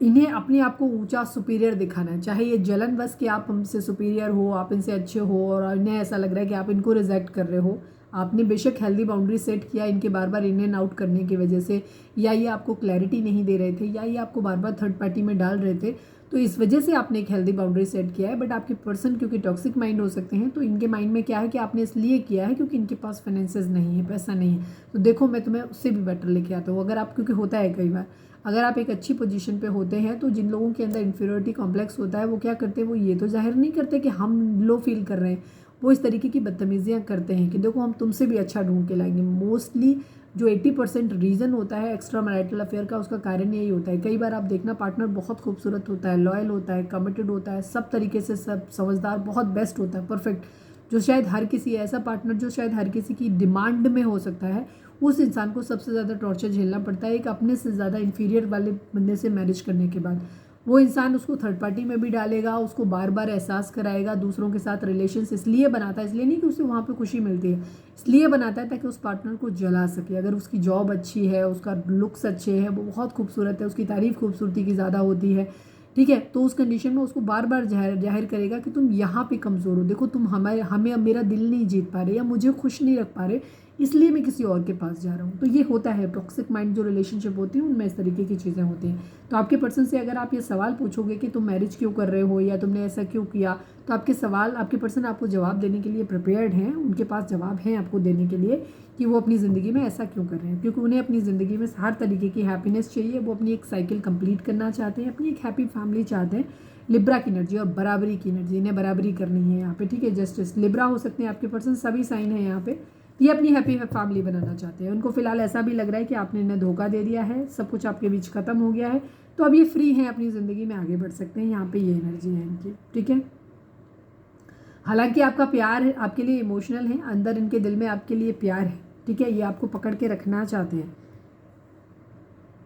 इन्हें अपने आप को ऊंचा सुपीरियर दिखाना है, चाहे ये जलन बस कि आप हमसे सुपीरियर हो, आप इनसे अच्छे हो, और इन्हें ऐसा लग रहा है कि आप इनको रिजेक्ट कर रहे हो, आपने बेशक हेल्दी बाउंड्री सेट किया इनके बार बार इन एंड आउट करने की वजह से, या ये आपको क्लैरिटी नहीं दे रहे थे, या ये आपको बार बार थर्ड पार्टी में डाल रहे थे, तो इस वजह से आपने एक हेल्दी बाउंड्री सेट किया है। बट आपके पर्सन क्योंकि टॉक्सिक माइंड हो सकते हैं, तो इनके माइंड में क्या है कि आपने इसलिए किया है क्योंकि इनके पास फाइनेंसेस नहीं है, पैसा नहीं है, तो देखो मैं तुम्हें उससे भी बेटर लेके आता हूँ। अगर आप, क्योंकि होता है कई बार अगर आप एक अच्छी पोजीशन पे होते हैं तो जिन लोगों के अंदर इन्फीरियरिटी कॉम्प्लेक्स होता है वो क्या करते हैं, वो ये तो जाहिर नहीं करते कि हम लो फील कर रहे हैं, वो इस तरीके की बदतमीजियाँ करते हैं कि देखो हम तुमसे भी अच्छा ढूंढ के लाएंगे। मोस्टली जो 80% रीज़न होता है एक्स्ट्रा मैरिटल अफेयर का, उसका कारण यही होता है। कई बार आप देखना पार्टनर बहुत खूबसूरत होता है, लॉयल होता है, कमिटेड होता है, सब तरीके से सब समझदार, बहुत बेस्ट होता है, परफेक्ट, जो शायद हर किसी ऐसा पार्टनर जो शायद हर किसी की डिमांड में हो सकता है, उस इंसान को सबसे ज़्यादा टॉर्चर झेलना पड़ता है एक अपने से ज़्यादा इन्फीरियर वाले बंदे से मैरिज करने के बाद। वो इंसान उसको थर्ड पार्टी में भी डालेगा, उसको बार बार एहसास कराएगा, दूसरों के साथ रिलेशंस इसलिए बनाता है, इसलिए नहीं कि उसे वहाँ पे खुशी मिलती है, इसलिए बनाता है ताकि उस पार्टनर को जला सके। अगर उसकी जॉब अच्छी है, उसका लुक्स अच्छे हैं, वो बहुत खूबसूरत है, उसकी तारीफ खूबसूरती की ज़्यादा होती है, ठीक है, तो उस कंडीशन में उसको बार बार जाहिर करेगा कि तुम यहाँ पे कमज़ोर हो, देखो तुम हमें मेरा दिल नहीं जीत पा रहे या मुझे खुश नहीं रख पा रहे, इसलिए मैं किसी और के पास जा रहा हूँ। तो ये होता है टॉक्सिक माइंड जो रिलेशनशिप होती है उनमें इस तरीके की चीज़ें होती हैं। तो आपके पर्सन से अगर आप ये सवाल पूछोगे कि तुम मैरिज क्यों कर रहे हो या तुमने ऐसा क्यों किया, तो आपके पर्सन आपको जवाब देने के लिए प्रिपेयर्ड हैं, उनके पास जवाब हैं आपको देने के लिए कि वो अपनी ज़िंदगी में ऐसा क्यों कर रहे हैं, क्योंकि उन्हें अपनी ज़िंदगी में हर तरीके की हैप्पीनेस चाहिए, वो अपनी एक साइकिल कंप्लीट करना चाहते हैं, अपनी एक हैप्पी फैमिली चाहते हैं। लिब्रा की एनर्जी और बराबरी की एनर्जी, इन्हें बराबरी करनी है यहाँ पे, ठीक है, जस्टिस। लिब्रा हो सकते हैं आपके पर्सन, सभी साइन है यहाँ पे, ये अपनी हैप्पी फैमिली बनाना चाहते हैं। उनको फिलहाल ऐसा भी लग रहा है कि आपने इन्हें धोखा दे दिया है, सब कुछ आपके बीच खत्म हो गया है, तो अब ये फ्री हैं, अपनी ज़िंदगी में आगे बढ़ सकते हैं। यहाँ पे ये एनर्जी है इनकी, ठीक है। हालांकि आपका प्यार आपके लिए इमोशनल है, अंदर इनके दिल में आपके लिए प्यार है, ठीक है, ये आपको पकड़ के रखना चाहते हैं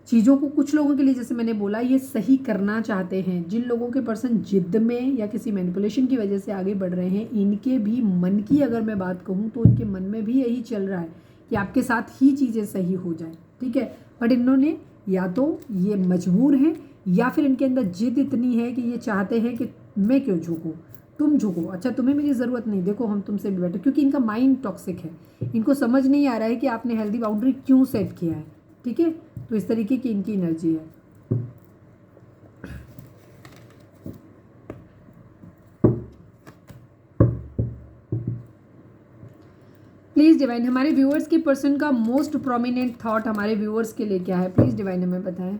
चीज़ों को। कुछ लोगों के लिए जैसे मैंने बोला ये सही करना चाहते हैं। जिन लोगों के पर्सन जिद में या किसी मैनिपुलेशन की वजह से आगे बढ़ रहे हैं, इनके भी मन की अगर मैं बात कहूँ तो इनके मन में भी यही चल रहा है कि आपके साथ ही चीज़ें सही हो जाए, ठीक है। बट इन्होंने या तो ये मजबूर हैं या फिर इनके अंदर जिद इतनी है कि ये चाहते हैं कि मैं क्यों झुकूँ, तुम झुको, अच्छा तुम्हें मेरी ज़रूरत नहीं, देखो हम तुमसे भी बेटर, क्योंकि इनका माइंड टॉक्सिक है। इनको समझ नहीं आ रहा है कि आपने हेल्दी बाउंड्री क्यों सेट किया है, ठीक है। तो इस तरीके की इनकी एनर्जी है। प्लीज़ डिवाइन हमारे व्यूअर्स के पर्सन का मोस्ट प्रोमिनेंट थॉट हमारे व्यूअर्स के लिए क्या है, प्लीज़ डिवाइन हमें बताएं।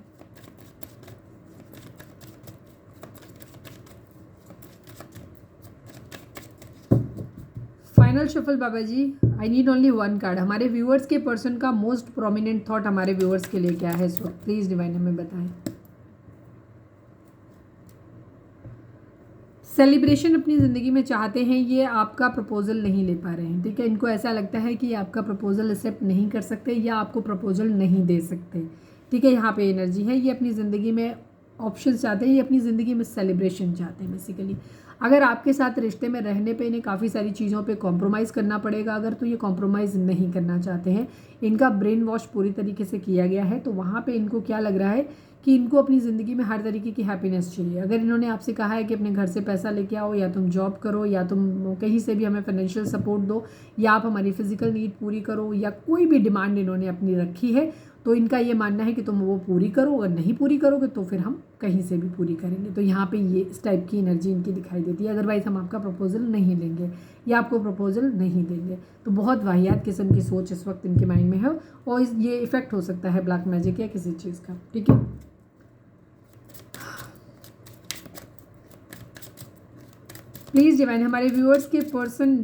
Final shuffle Baba ji, I need only one card. हमारे व्यूअर्स के पर्सन का मोस्ट प्रोमिनेंट थॉट हमारे व्यूअर्स के लिए क्या है इस वक्त, प्लीज़ डिवाइन हमें बताएं। सेलिब्रेशन अपनी ज़िंदगी में चाहते हैं, ये आपका प्रपोजल नहीं ले पा रहे हैं, ठीक है। इनको ऐसा लगता है कि आपका प्रपोजल एक्सेप्ट नहीं कर सकते या आपको प्रपोजल नहीं दे सकते, ठीक है। यहाँ पे एनर्जी है, ये अपनी ज़िंदगी में ऑप्शन चाहते हैं, ये अपनी ज़िंदगी में सेलिब्रेशन चाहते हैं बेसिकली। अगर आपके साथ रिश्ते में रहने पे इन्हें काफ़ी सारी चीज़ों पे कॉम्प्रोमाइज़ करना पड़ेगा, अगर तो ये कॉम्प्रोमाइज़ नहीं करना चाहते हैं। इनका ब्रेन वॉश पूरी तरीके से किया गया है, तो वहाँ पे इनको क्या लग रहा है कि इनको अपनी ज़िंदगी में हर तरीके की हैप्पीनेस चाहिए। अगर इन्होंने आपसे कहा है कि अपने घर से पैसा लेके आओ, या तुम जॉब करो, या तुम कहीं से भी हमें फाइनेंशियल सपोर्ट दो, या आप हमारी फिजिकल नीड पूरी करो, या कोई भी डिमांड इन्होंने अपनी रखी है, तो इनका ये मानना है कि तुम वो पूरी करो, अगर नहीं पूरी करोगे तो फिर हम कहीं से भी पूरी करेंगे। तो यहाँ पे ये इस टाइप की एनर्जी इनकी दिखाई देती है। अदरवाइज़ हम आपका प्रपोजल नहीं लेंगे या आपको प्रपोजल नहीं देंगे। तो बहुत वाहियात किस्म की सोच इस वक्त इनके माइंड में है, और ये इफेक्ट हो सकता है ब्लैक मैजिक या किसी चीज़ का, ठीक है। प्लीज़ डिवाइन हमारे व्यूअर्स के पर्सन,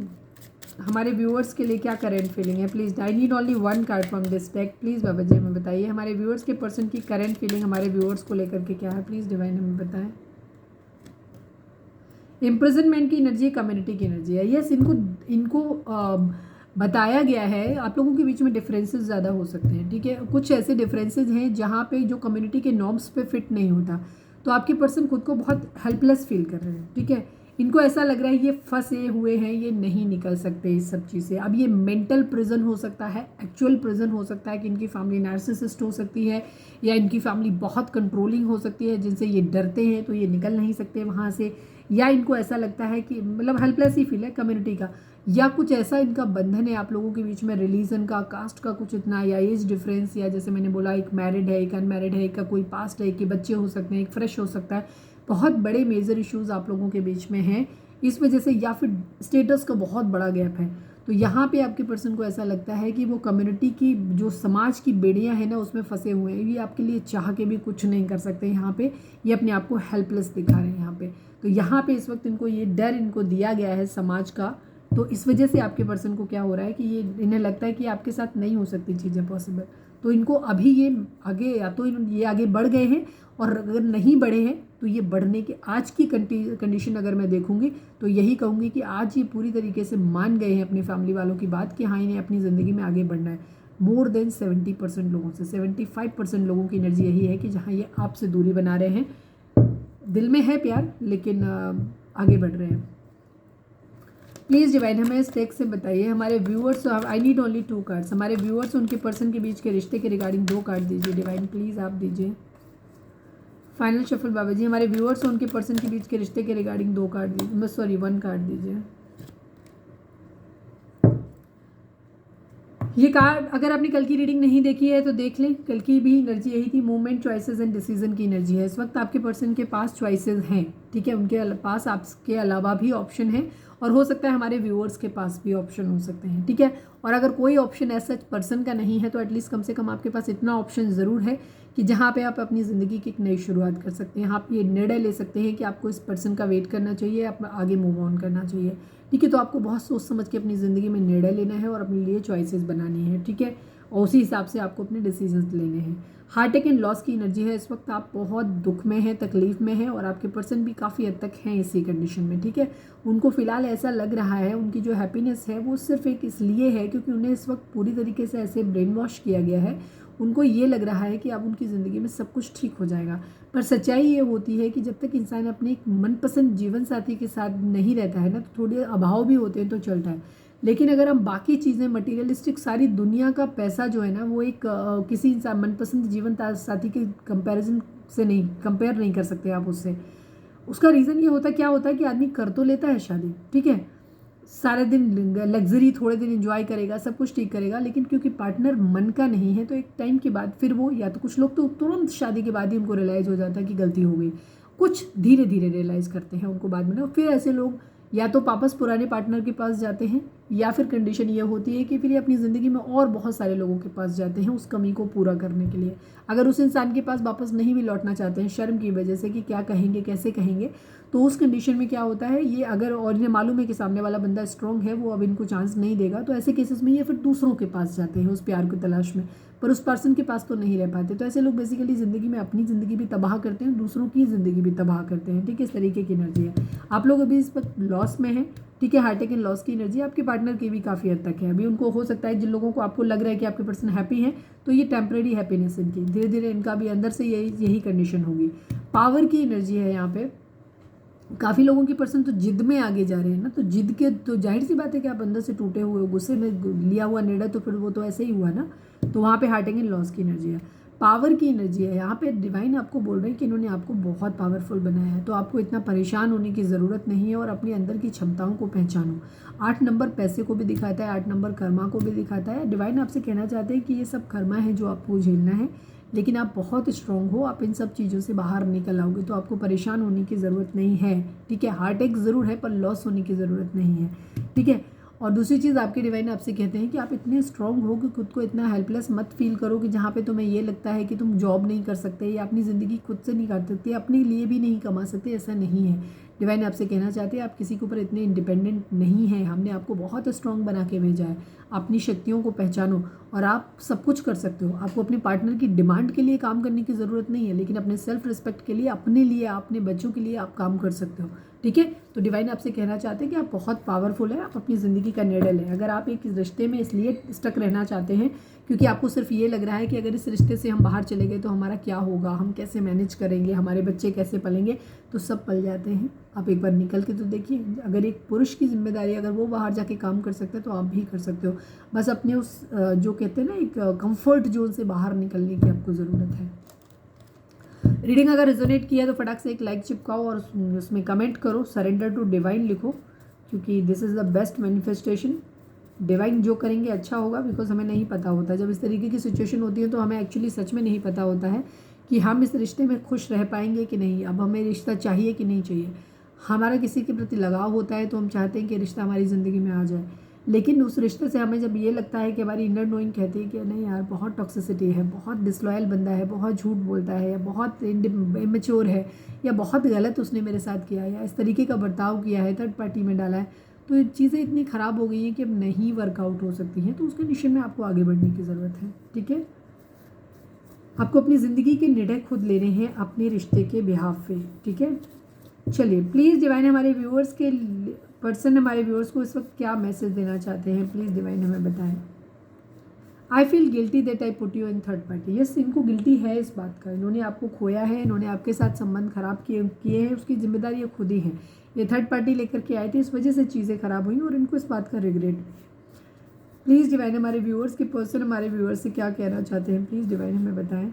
हमारे व्यूअर्स के लिए क्या करंट फीलिंग है, please. I need only one card from this deck, please Baba ji हमें बताइए हमारे व्यूअर्स के पर्सन की करंट फीलिंग हमारे व्यूअर्स को लेकर के क्या है, प्लीज़ डिवाइन हमें बताएं। इम्प्रिजनमेंट की एनर्जी, कम्युनिटी की एनर्जी है। यस, इनको बताया गया है आप लोगों के बीच में डिफरेंसेस ज़्यादा हो सकते हैं, ठीक है। कुछ ऐसे डिफरेंसेस हैं जहाँ पे जो कम्युनिटी के नॉर्म्स पे फिट नहीं होता, तो आपके पर्सन खुद को बहुत हेल्पलेस फील कर रहे हैं, ठीक है। इनको ऐसा लग रहा है ये फंसे हुए हैं, ये नहीं निकल सकते इस सब चीज़ से। अब ये मेंटल प्रिजन हो सकता है, एक्चुअल प्रिजन हो सकता है कि इनकी फैमिली नार्सिसिस्ट हो सकती है, या इनकी फैमिली बहुत कंट्रोलिंग हो सकती है जिनसे ये डरते हैं तो ये निकल नहीं सकते वहाँ से, या इनको ऐसा लगता है कि मतलब हेल्पलेस ही फील है कम्युनिटी का, या कुछ ऐसा इनका बंधन है आप लोगों के बीच में, रिलीजन का, कास्ट का कुछ इतना, या एज डिफरेंस, या जैसे मैंने बोला एक मैरिड है एक अनमैरिड है, एक का कोई पास्ट है, एक के बच्चे हो सकते हैं, एक फ्रेश हो सकता है। बहुत बड़े मेजर इश्यूज़ आप लोगों के बीच में हैं इस वजह से, या फिर स्टेटस का बहुत बड़ा गैप है। तो यहाँ पे आपके पर्सन को ऐसा लगता है कि वो कम्युनिटी की जो समाज की बेड़ियाँ हैं ना उसमें फंसे हुए हैं, ये आपके लिए चाह के भी कुछ नहीं कर सकते यहाँ पे, ये अपने आप को हेल्पलेस दिखा रहे हैं यहाँ पे। तो यहाँ पे इस वक्त इनको ये डर इनको दिया गया है समाज का, तो इस वजह से आपके पर्सन को क्या हो रहा है कि ये इन्हें लगता है कि आपके साथ नहीं हो सकती चीज़ें पॉसिबल। तो इनको अभी ये आगे, या तो ये आगे बढ़ गए हैं, और अगर नहीं बढ़े हैं तो ये बढ़ने के आज की कंडीशन अगर मैं देखूंगी तो यही कहूँगी कि आज ये पूरी तरीके से मान गए हैं अपनी फैमिली वालों की बात कि हाँ इन्हें अपनी ज़िंदगी में आगे बढ़ना है। मोर देन 70% लोगों से 75% लोगों की एनर्जी यही है कि जहाँ ये आपसे दूरी बना रहे हैं, दिल में है प्यार लेकिन आगे बढ़ रहे हैं। प्लीज़ डिवाइन हमें इस टेक्स्ट से बताइए, हमारे व्यूअर्स, आई नीड ओनली 2 कार्ड्स, हमारे व्यूअर्स उनके पर्सन के बीच के रिश्ते के रिगार्डिंग 2 कार्ड दीजिए डिवाइन, प्लीज़ आप दीजिए। फाइनल शफल बाबा जी, हमारे व्यूअर्स उनके पर्सन के बीच के रिश्ते के रिगार्डिंग 2 कार्ड दीजिए, सॉरी 1 कार्ड दीजिए। ये कार्ड अगर आपने कल की रीडिंग नहीं देखी है तो देख लें, कल की भी एनर्जी यही थी, मूवमेंट, चॉइसेस एंड डिसीजन की एनर्जी है। इस वक्त आपके पर्सन के पास चॉइसेस हैं, ठीक है, उनके पास आपके अलावा भी ऑप्शन है, और हो सकता है हमारे व्यूअर्स के पास भी ऑप्शन हो सकते हैं, ठीक है। और अगर कोई ऑप्शन ऐसा पर्सन का नहीं है तो एटलीस्ट कम से कम आपके पास इतना ऑप्शन ज़रूर है कि जहाँ पे आप अपनी ज़िंदगी की एक नई शुरुआत कर सकते हैं। आप ये निर्णय ले सकते हैं कि आपको इस पर्सन का वेट करना चाहिए, आप आगे मूव ऑन करना चाहिए, ठीक है। तो आपको बहुत सोच समझ के अपनी ज़िंदगी में निर्णय लेना है और अपने लिए चॉइसेस बनानी है, ठीक है, और उसी हिसाब से आपको अपने डिसीजंस लेने हैं। हार्ट अटैक एंड लॉस की एनर्जी है, इस वक्त आप बहुत दुख में हैं, तकलीफ में हैं, और आपके पर्सन भी काफ़ी हद तक हैं इसी कंडीशन में, ठीक है। उनको फ़िलहाल ऐसा लग रहा है उनकी जो हैप्पीनेस है वो सिर्फ एक इसलिए है क्योंकि उन्हें इस वक्त पूरी तरीके से ऐसे ब्रेन वॉश किया गया है। उनको ये लग रहा है कि अब उनकी ज़िंदगी में सब कुछ ठीक हो जाएगा, पर सच्चाई ये होती है कि जब तक इंसान अपने एक मनपसंद जीवन साथी के साथ नहीं रहता है ना, तो थोड़े अभाव भी होते हैं तो चलता है। लेकिन अगर हम बाकी चीज़ें मटीरियलिस्टिक, सारी दुनिया का पैसा जो है ना वो एक किसी इंसान मनपसंद जीवन साथी के कंपैरिजन से नहीं, कंपेयर नहीं कर सकते आप उससे। उसका रीज़न ये होता क्या होता है कि आदमी कर तो लेता है शादी, ठीक है, सारे दिन लग्जरी, थोड़े दिन एंजॉय करेगा, सब कुछ ठीक करेगा, लेकिन क्योंकि पार्टनर मन का नहीं है तो एक टाइम के बाद फिर वो, या तो कुछ लोग तो तुरंत शादी के बाद ही उनको रियलाइज़ हो जाता है कि गलती हो गई, कुछ धीरे धीरे रियलाइज़ करते हैं उनको बाद में ना, फिर ऐसे लोग या तो वापस पुराने पार्टनर के पास जाते हैं, या फिर कंडीशन ये होती है कि फिर ये अपनी ज़िंदगी में और बहुत सारे लोगों के पास जाते हैं उस कमी को पूरा करने के लिए। अगर उस इंसान के पास वापस नहीं भी लौटना चाहते हैं शर्म की वजह से कि क्या कहेंगे कैसे कहेंगे, तो उस कंडीशन में क्या होता है, ये अगर, और इन्हें मालूम है कि सामने वाला बंदा स्ट्रॉन्ग है, वो अब इनको चांस नहीं देगा, तो ऐसे केसेस में ये फिर दूसरों के पास जाते हैं उस प्यार की तलाश में, पर उस पर्सन के पास तो नहीं रह पाते। तो ऐसे लोग बेसिकली ज़िंदगी में अपनी ज़िंदगी भी तबाह करते हैं, दूसरों की ज़िंदगी भी तबाह करते हैं, ठीक है, इस तरीके की एनर्जी है। आप लोग अभी इस वक्त लॉस में हैं, ठीक है, हार्ट अटैक एंड लॉस की एनर्जी आपके पार्टनर की भी काफ़ी हद तक है। अभी उनको हो सकता है, जिन लोगों को आपको लग रहा है कि आपके पर्सन हैप्पी हैं, तो ये टेम्परेरी हैप्पीनेस इनकी, धीरे धीरे इनका भी अंदर से यही कंडीशन होगी। पावर की एनर्जी है यहाँ पे, काफ़ी लोगों की पर्सन तो जिद में आगे जा रहे हैं ना, तो जिद के तो जाहिर सी बात है कि आप अंदर से टूटे हुए हो, गुस्से में लिया हुआ निर्णय तो फिर वो तो ऐसे ही हुआ ना, तो वहाँ पे हार्ट अटैक एंड लॉस की एनर्जी है। पावर की एनर्जी है यहाँ पे, डिवाइन आपको बोल रहे हैं कि इन्होंने आपको बहुत पावरफुल बनाया है, तो आपको इतना परेशान होने की ज़रूरत नहीं है, और अपने अंदर की क्षमताओं को पहचानो। 8 नंबर पैसे को भी दिखाता है, 8 नंबर कर्मा को भी दिखाता है। डिवाइन आपसे कहना चाहते हैं कि ये सब कर्मा है जो आपको झेलना है, लेकिन आप बहुत स्ट्रॉन्ग हो, आप इन सब चीज़ों से बाहर निकल आओगे, तो आपको परेशान होने की ज़रूरत नहीं है, ठीक है। हार्ट अटैक ज़रूर है पर लॉस होने की ज़रूरत नहीं है, ठीक है। और दूसरी चीज़ आपके डिवाइन आपसे कहते हैं कि आप इतने स्ट्रॉन्ग हो कि खुद को इतना हेल्पलेस मत फील करो कि जहाँ पे तुम्हें ये लगता है कि तुम जॉब नहीं कर सकते या अपनी ज़िंदगी खुद से नहीं कर सकते, अपने लिए भी नहीं कमा सकते, ऐसा नहीं है। डिवाइन आपसे कहना चाहते हैं आप किसी के ऊपर इतने इंडिपेंडेंट नहीं हैं, हमने आपको बहुत स्ट्रॉन्ग बना के भेजा है। अपनी शक्तियों को पहचानो और आप सब कुछ कर सकते हो। आपको अपने पार्टनर की डिमांड के लिए काम करने की ज़रूरत नहीं है, लेकिन अपने सेल्फ रिस्पेक्ट के लिए, अपने लिए, अपने बच्चों के लिए आप काम कर सकते हो, ठीक है। तो डिवाइन आपसे कहना चाहते हैं कि आप बहुत पावरफुल है, आप अपनी ज़िंदगी का निर्णय लें। अगर आप एक रिश्ते में इसलिए स्टक रहना चाहते हैं क्योंकि आपको सिर्फ ये लग रहा है कि अगर इस रिश्ते से हम बाहर चले गए तो हमारा क्या होगा, हम कैसे मैनेज करेंगे, हमारे बच्चे कैसे पलेंगे, तो सब पल जाते हैं। आप एक बार निकल के तो देखिए, अगर एक पुरुष की जिम्मेदारी अगर वो बाहर जाके काम कर सकते हैं तो आप भी कर सकते हो। बस अपने उस जो कहते हैं ना, एक कंफर्ट जोन से बाहर निकलने की आपको ज़रूरत है। रीडिंग अगर रिजोनेट किया तो फटाक से एक लाइक चिपकाओ और उसमें कमेंट करो, सरेंडर टू डिवाइन लिखो, क्योंकि this is the best manifestation. Divine जो करेंगे अच्छा होगा, बिकॉज हमें नहीं पता होता जब इस तरीके की सिचुएशन होती है तो हमें एक्चुअली सच में नहीं पता होता है कि हम इस रिश्ते में खुश रह पाएंगे कि नहीं। अब हमें रिश्ता चाहिए कि नहीं चाहिए। हमारा किसी के प्रति लगाव होता है तो हम चाहते हैं कि रिश्ता हमारी ज़िंदगी में आ जाए, लेकिन उस रिश्ते से हमें जब ये लगता है कि हमारी इनर नोइंग कहती है कि नहीं यार बहुत टॉक्सिसिटी है, बहुत डिसलॉयल बंदा है, बहुत झूठ बोलता है, या बहुत इमेच्योर है, या बहुत गलत उसने मेरे साथ किया, या इस तरीके का बर्ताव किया है, थर्ड पार्टी में डाला है, तो ये चीज़ें इतनी ख़राब हो गई हैं कि अब नहीं वर्कआउट हो सकती हैं। तो उस कंडीशन में आपको आगे बढ़ने की ज़रूरत है। ठीक है, आपको अपनी ज़िंदगी के निर्णय खुद लेने हैं अपने रिश्ते के बिहाफ पे। ठीक है, चलिए प्लीज़ डिवाइन हमारे व्यूअर्स के पर्सन हमारे व्यूअर्स को इस वक्त क्या मैसेज देना चाहते हैं, प्लीज़ डिवाइन हमें बताएं। I feel guilty that I put you in third party. Yes, इनको गिल्टी है इस बात का, इन्होंने आपको खोया है, इन्होंने आपके साथ संबंध खराब किए हैं, उसकी जिम्मेदारी ये खुद ही है। ये थर्ड पार्टी लेकर के आए थे, इस वजह से चीज़ें खराब हुई और इनको इस बात का रिग्रेट। प्लीज़ डिवाइन हमारे व्यूअर्स के पर्सन हमारे व्यूअर्स से क्या कहना चाहते हैं, प्लीज़ डिवाइन हमें बताएं।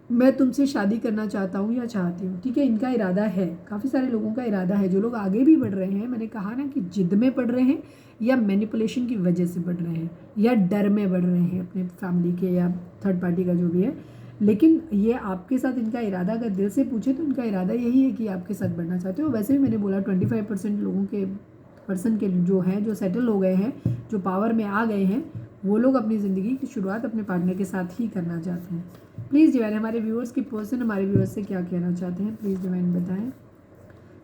मैं तुमसे शादी करना चाहता हूँ या चाहती हूँ। ठीक है, इनका इरादा है, काफ़ी सारे लोगों का इरादा है। जो लोग आगे भी बढ़ रहे हैं, मैंने कहा ना कि जिद में बढ़ रहे हैं, या मैनिपुलेशन की वजह से बढ़ रहे हैं, या डर में बढ़ रहे हैं अपने फैमिली के या थर्ड पार्टी का जो भी है, लेकिन ये आपके साथ इनका इरादा अगर दिल से पूछे तो इनका इरादा यही है कि आपके साथ बढ़ना चाहते हो। वैसे भी मैंने बोला 25% लोगों के पर्सन के जो हैं, जो सेटल हो गए हैं, जो पावर में आ गए हैं, वो लोग अपनी ज़िंदगी की शुरुआत अपने पार्टनर के साथ ही करना चाहते हैं। प्लीज़ डिवाइन हमारे व्यूअर्स के पर्सन हमारे व्यूअर्स से क्या कहना चाहते हैं, प्लीज़ डिवाइन बताएं।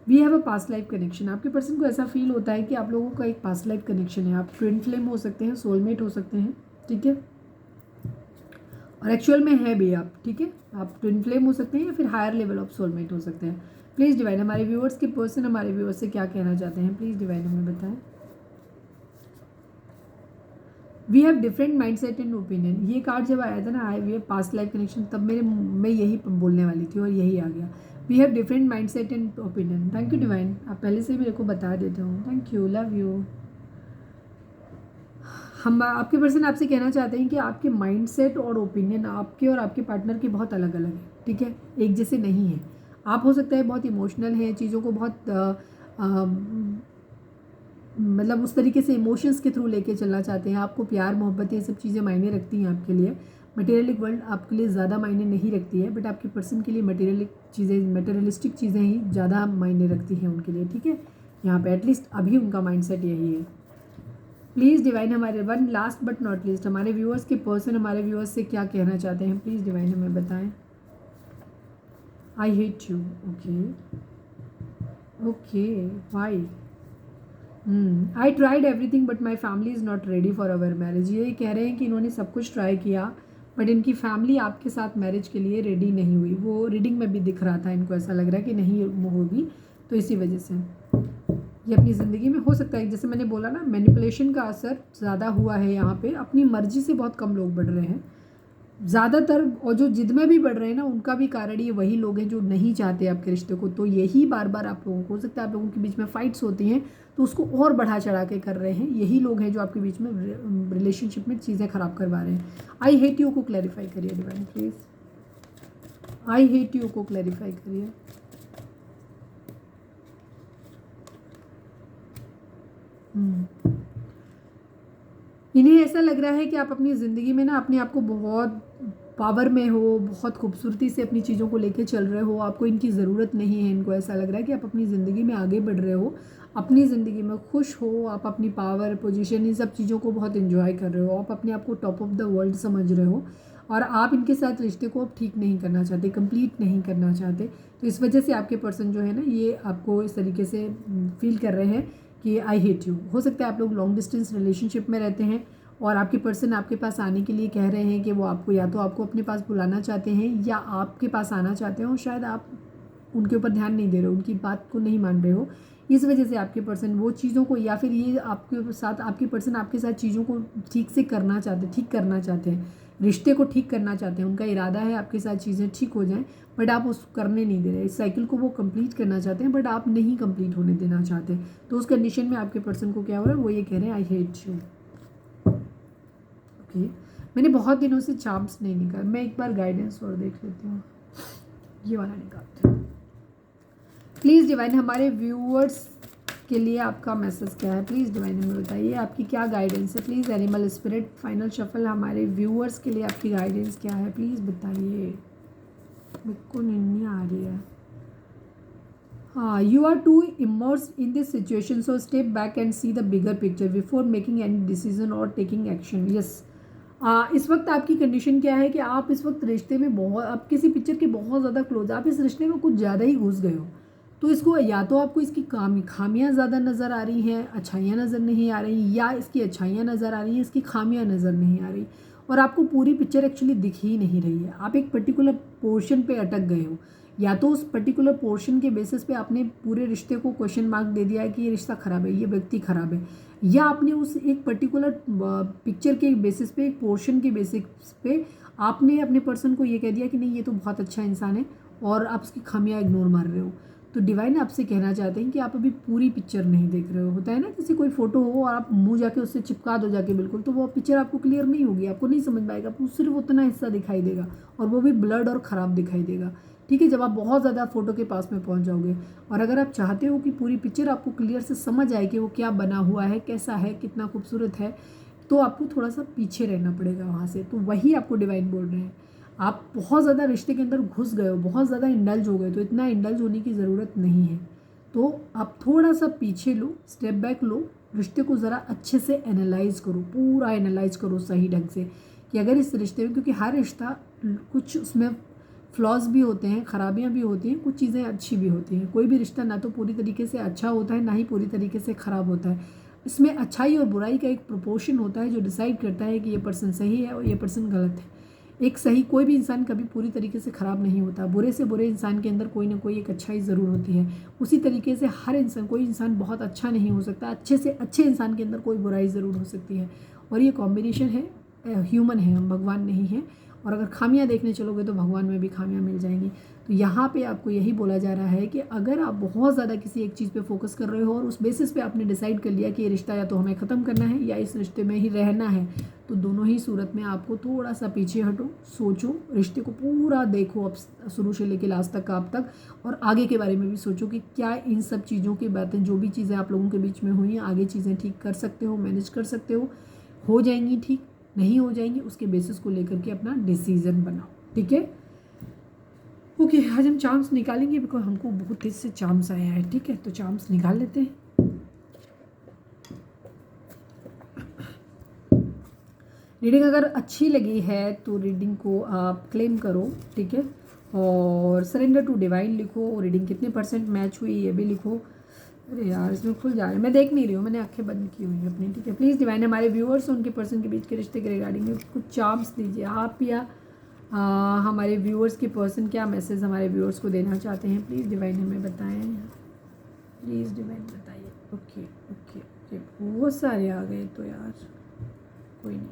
We have a past life connection. आपके पर्सन को ऐसा फील होता है कि आप लोगों का एक पास्ट लाइफ कनेक्शन है। आप ट्विन फ्लेम हो सकते हैं, सोलमेट हो सकते हैं। ठीक है, और एक्चुअल में है भी आप। ठीक है, आप ट्विन फ्लेम हो सकते हैं या फिर हायर लेवल ऑफ सोलमेट हो सकते हैं। प्लीज़ डिवाइन हमारे व्यूअर्स के पर्सन हमारे व्यूअर्स से क्या कहना चाहते हैं, प्लीज़ डिवाइन हमें बताएं। We have different mind set and opinion. ये कार्ड जब आया था ना, I we have past life connection, तब मैं यही बोलने वाली थी और यही आ गया। We have different mind set and opinion. Thank you divine, आप पहले से ही मेरे को बता देते हो। Thank you, love you. हम आपके पर्सन आपसे कहना चाहते हैं कि आपके माइंडसेट और ओपिनियन आपके और आपके पार्टनर के बहुत अलग अलग है। ठीक है, एक जैसे नहीं है। आप हो सकता है बहुत इमोशनल हैं, चीज़ों को बहुत मतलब उस तरीके से इमोशंस के थ्रू लेके चलना चाहते हैं। आपको प्यार मोहब्बत ये सब चीज़ें मायने रखती हैं आपके लिए। मटेरियलिक वर्ल्ड आपके लिए ज़्यादा मायने नहीं रखती है, बट आपके पर्सन के लिए मटेरियलिस्टिक चीज़ें ही ज़्यादा मायने रखती हैं उनके लिए। ठीक है, यहाँ पे एटलीस्ट अभी उनका माइंडसेट यही है। प्लीज़ डिवाइन हमारे one last but not least हमारे व्यूअर्स के पर्सन हमारे व्यूअर्स से क्या कहना चाहते हैं, प्लीज़ डिवाइन हमें बताएं। I hate you. Okay okay, why? I tried everything but my family is not ready for our marriage. ये कह रहे हैं कि इन्होंने सब कुछ ट्राई किया बट इनकी फैमिली आपके साथ मैरिज के लिए रेडी नहीं हुई। वो रीडिंग में भी दिख रहा था, इनको ऐसा लग रहा है कि नहीं होगी, तो इसी वजह से ये अपनी ज़िंदगी में हो सकता है, जैसे मैंने बोला ना, मैनिपुलेशन का असर ज़्यादा हुआ है यहाँ पे। अपनी मर्जी से बहुत कम लोग बढ़ रहे हैं ज़्यादातर, और जो जिद में भी बढ़ रहे हैं ना, उनका भी कारण ये वही लोग हैं जो नहीं चाहते आपके रिश्ते को। तो यही बार बार आप लोगों को, हो सकता है आप लोगों के बीच में फाइट्स होती हैं तो उसको और बढ़ा चढ़ा के कर रहे हैं। यही लोग हैं जो आपके बीच में रिलेशनशिप में चीज़ें ख़राब करवा रहे हैं। आई हेट यू को क्लैरिफाई करिए divine please. I hate you को क्लैरिफाई करिए। इन्हें ऐसा लग रहा है कि आप अपनी ज़िंदगी में ना अपने आप को बहुत पावर में हो, बहुत खूबसूरती से अपनी चीज़ों को लेके चल रहे हो, आपको इनकी ज़रूरत नहीं है। इनको ऐसा लग रहा है कि आप अपनी ज़िंदगी में आगे बढ़ रहे हो, अपनी ज़िंदगी में खुश हो, आप अपनी पावर पोजीशन इन सब चीज़ों को बहुत एंजॉय कर रहे हो, आप अपने आप को टॉप ऑफ द वर्ल्ड समझ रहे हो, और आप इनके साथ रिश्ते को अब ठीक नहीं करना चाहते, कंप्लीट नहीं करना चाहते। तो इस वजह से आपके पर्सन जो है ना, ये आपको इस तरीके से फील कर रहे हैं कि आई हेट यू। हो सकता है आप लोग लॉन्ग डिस्टेंस रिलेशनशिप में रहते हैं और आपके पर्सन आपके पास आने के लिए कह रहे हैं कि वो आपको या तो आपको अपने पास बुलाना चाहते हैं या आपके पास आना चाहते हैं, और शायद आप उनके ऊपर ध्यान नहीं दे रहे हो, उनकी बात को नहीं मान रहे हो। इस वजह से आपके पर्सन वो चीज़ों को, या फिर ये आपके साथ, आपके पर्सन आपके साथ चीज़ों को ठीक से करना चाहते, ठीक करना चाहते हैं, रिश्ते को ठीक करना चाहते हैं। उनका इरादा है आपके साथ चीज़ें ठीक हो जाएं, बट आप उस करने नहीं दे रहे। इस साइकिल को वो कंप्लीट करना चाहते हैं बट आप नहीं कंप्लीट होने देना चाहते। तो उस कंडीशन में आपके पर्सन को क्या हो रहा है, वो ये कह रहे हैं आई हेट यू। ओके, मैंने बहुत दिनों से चार्म्स नहीं निकाला, मैं एक बार गाइडेंस और देख लेती हूँ। ये वाला निकालते हैं। प्लीज़ डिवाइन हमारे व्यूअर्स के लिए आपका मैसेज क्या है, प्लीज़ डिवाइन हमें बताइए आपकी क्या गाइडेंस है। Please animal spirit final shuffle हमारे व्यूअर्स के लिए आपकी गाइडेंस क्या है, प्लीज़ बताइए। मेरे को नहीं आ रही है। हाँ, you are too immerse in this situation, so step back and see the bigger picture before making any decision और टेकिंग एक्शन। यस, इस वक्त आपकी कंडीशन क्या है कि आप इस वक्त रिश्ते में बहुत, आप किसी पिक्चर के बहुत ज़्यादा क्लोज, आप इस रिश्ते में कुछ ज़्यादा ही घुस गए हो। तो इसको या तो आपको इसकी खामियां ज़्यादा नज़र आ रही हैं, अच्छाइयाँ नज़र नहीं आ रही, या इसकी अच्छाइयाँ नज़र आ रही हैं, इसकी खामियां नज़र नहीं आ रही, और आपको पूरी पिक्चर एक्चुअली दिख ही नहीं रही है। आप एक पर्टिकुलर पोर्शन पे अटक गए हो, या तो उस पर्टिकुलर पोर्शन के बेसिस पे आपने पूरे रिश्ते को क्वेश्चन मार्क दे दिया है कि ये रिश्ता ख़राब है, ये व्यक्ति ख़राब है, या आपने उस एक पर्टिकुलर पिक्चर के बेसिस पे, एक पोर्शन के बेसिस पे आपने अपने पर्सन को ये कह दिया कि नहीं ये तो बहुत अच्छा इंसान है, और आप उसकी खामियां इग्नोर मार रहे हो। तो डिवाइन आपसे कहना चाहते हैं कि आप अभी पूरी पिक्चर नहीं देख रहे हो। होता है ना, किसी कोई फोटो हो और आप मुंह जाके उससे चिपका दो जाके बिल्कुल, तो वो पिक्चर आपको क्लियर नहीं होगी, आपको नहीं समझ में आएगा, आपको सिर्फ उतना हिस्सा दिखाई देगा, और वो भी ब्लड और ख़राब दिखाई देगा। ठीक है, जब आप बहुत ज़्यादा फ़ोटो के पास में पहुंच जाओगे, और अगर आप चाहते हो कि पूरी पिक्चर आपको क्लियर से समझ आए कि वो क्या बना हुआ है, कैसा है, कितना खूबसूरत है, तो आपको थोड़ा सा पीछे रहना पड़ेगा वहाँ से। तो वही आपको डिवाइन बोल रहे हैं। आप बहुत ज़्यादा रिश्ते के अंदर घुस गए हो, बहुत ज़्यादा इंडल्ज हो गए, तो इतना इंडल्ज होने की ज़रूरत नहीं है। तो आप थोड़ा सा पीछे लो, स्टेप बैक लो, रिश्ते को ज़रा अच्छे से एनालाइज करो, पूरा एनालाइज करो सही ढंग से, कि अगर इस रिश्ते में, क्योंकि हर रिश्ता कुछ उसमें फ्लॉज भी होते हैं, ख़राबियाँ भी होती हैं, कुछ चीज़ें अच्छी भी होती हैं। कोई भी रिश्ता ना तो पूरी तरीके से अच्छा होता है, ना ही पूरी तरीके से ख़राब होता है। इसमें अच्छाई और बुराई का एक प्रोपोर्शन होता है जो डिसाइड करता है कि ये पर्सन सही है और ये पर्सन गलत है। एक सही, कोई भी इंसान कभी पूरी तरीके से ख़राब नहीं होता। बुरे से बुरे इंसान के अंदर कोई ना कोई एक अच्छाई ज़रूर होती है। उसी तरीके से हर इंसान, कोई इंसान बहुत अच्छा नहीं हो सकता, अच्छे से अच्छे इंसान के अंदर कोई बुराई ज़रूर हो सकती है। और ये कॉम्बिनेशन है, ह्यूमन है हम, भगवान नहीं है। और अगर खामियां देखने चलोगे तो भगवान में भी खामियां मिल जाएंगी। तो यहाँ पे आपको यही बोला जा रहा है कि अगर आप बहुत ज़्यादा किसी एक चीज़ पे फोकस कर रहे हो और उस बेसिस पे आपने डिसाइड कर लिया कि ये रिश्ता या तो हमें ख़त्म करना है या इस रिश्ते में ही रहना है, तो दोनों ही सूरत में आपको थोड़ा सा पीछे हटो, सोचो, रिश्ते को पूरा देखो, अब शुरू से लेकर लास्ट तक, आप तक, और आगे के बारे में भी सोचो कि क्या इन सब चीज़ों की बातें, जो भी चीज़ें आप लोगों के बीच में हुई हैं, आगे चीज़ें ठीक कर सकते हो, मैनेज कर सकते हो जाएंगी ठीक, नहीं हो जाएंगी, उसके बेसिस को लेकर के अपना डिसीजन बनाओ। ठीक है, ओके। आज हम चार्म्स निकालेंगे, बिकॉज हमको बहुत तेज से चार्म्स आया है। ठीक है, तो चार्म्स निकाल लेते हैं। रीडिंग अगर अच्छी लगी है तो रीडिंग को आप क्लेम करो, ठीक है, और सरेंडर टू डिवाइन लिखो। रीडिंग कितने % मैच हुई ये भी लिखो। अरे यार, इसमें खुल जा रहा है, मैं देख नहीं रही हूँ, मैंने आंखें बंद की हुई है अपनी। ठीक है, प्लीज़ डिवाइन हमारे व्यूअर्स उनके पर्सन के बीच के रिश्ते के रिगार्डिंग कुछ चार्म्स दीजिए आप, या हमारे व्यूअर्स के पर्सन क्या मैसेज हमारे व्यूअर्स को देना चाहते हैं। प्लीज़ डिवाइन हमें बताएं, प्लीज़ डिवाइन बताइए। ओके ओके ओके, बहुत सारे आ गए तो यार कोई नहीं।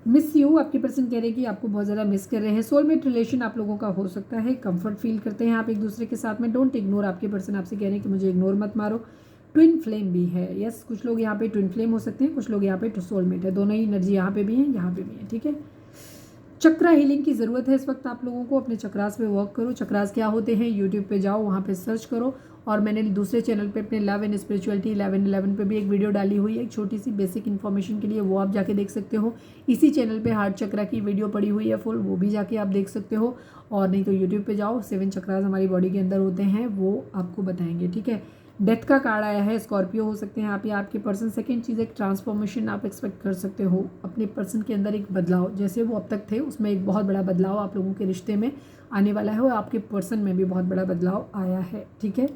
मिस यू, आपके पर्सन कह रहे हैं कि आपको बहुत ज़्यादा मिस कर रहे हैं। सोलमेट रिलेशन आप लोगों का हो सकता है, कंफर्ट फील करते हैं आप एक दूसरे के साथ में। डोंट इग्नोर, आपके पर्सन आपसे कह रहे हैं कि मुझे इग्नोर मत मारो। ट्विन फ्लेम भी है, यस, कुछ लोग यहाँ पे ट्विन फ्लेम हो सकते हैं, कुछ लोग यहाँ पे सोलमेट है, दोनों ही एनर्जी यहाँ पे भी है, यहाँ पे भी है। ठीक है, चक्रा हीलिंग की ज़रूरत है इस वक्त आप लोगों को, अपने चक्रास पे वर्क करो। चक्रास क्या होते हैं, यूट्यूब पे जाओ, वहाँ पे सर्च करो, और मैंने दूसरे चैनल पे अपने लव एंड स्पिरिचुअलिटी 1111 पे भी एक वीडियो डाली हुई है, एक छोटी सी बेसिक इन्फॉर्मेशन के लिए, वो आप जाके देख सकते हो। इसी चैनल पे हार्ट चक्रा की वीडियो पड़ी हुई है फुल, वो भी जाके आप देख सकते हो। और नहीं तो यूट्यूब पे जाओ, 7 चक्रास हमारी बॉडी के अंदर होते हैं, वो आपको बताएंगे। ठीक है, डेथ का कार्ड आया है, स्कॉर्पियो हो सकते हैं आप या आपके पर्सन। सेकंड चीज़, एक ट्रांसफॉर्मेशन आप एक्सपेक्ट कर सकते हो अपने पर्सन के अंदर, एक बदलाव, जैसे वो अब तक थे उसमें एक बहुत बड़ा बदलाव आप लोगों के रिश्ते में आने वाला है, और आपके पर्सन में भी बहुत बड़ा बदलाव आया है। ठीक है,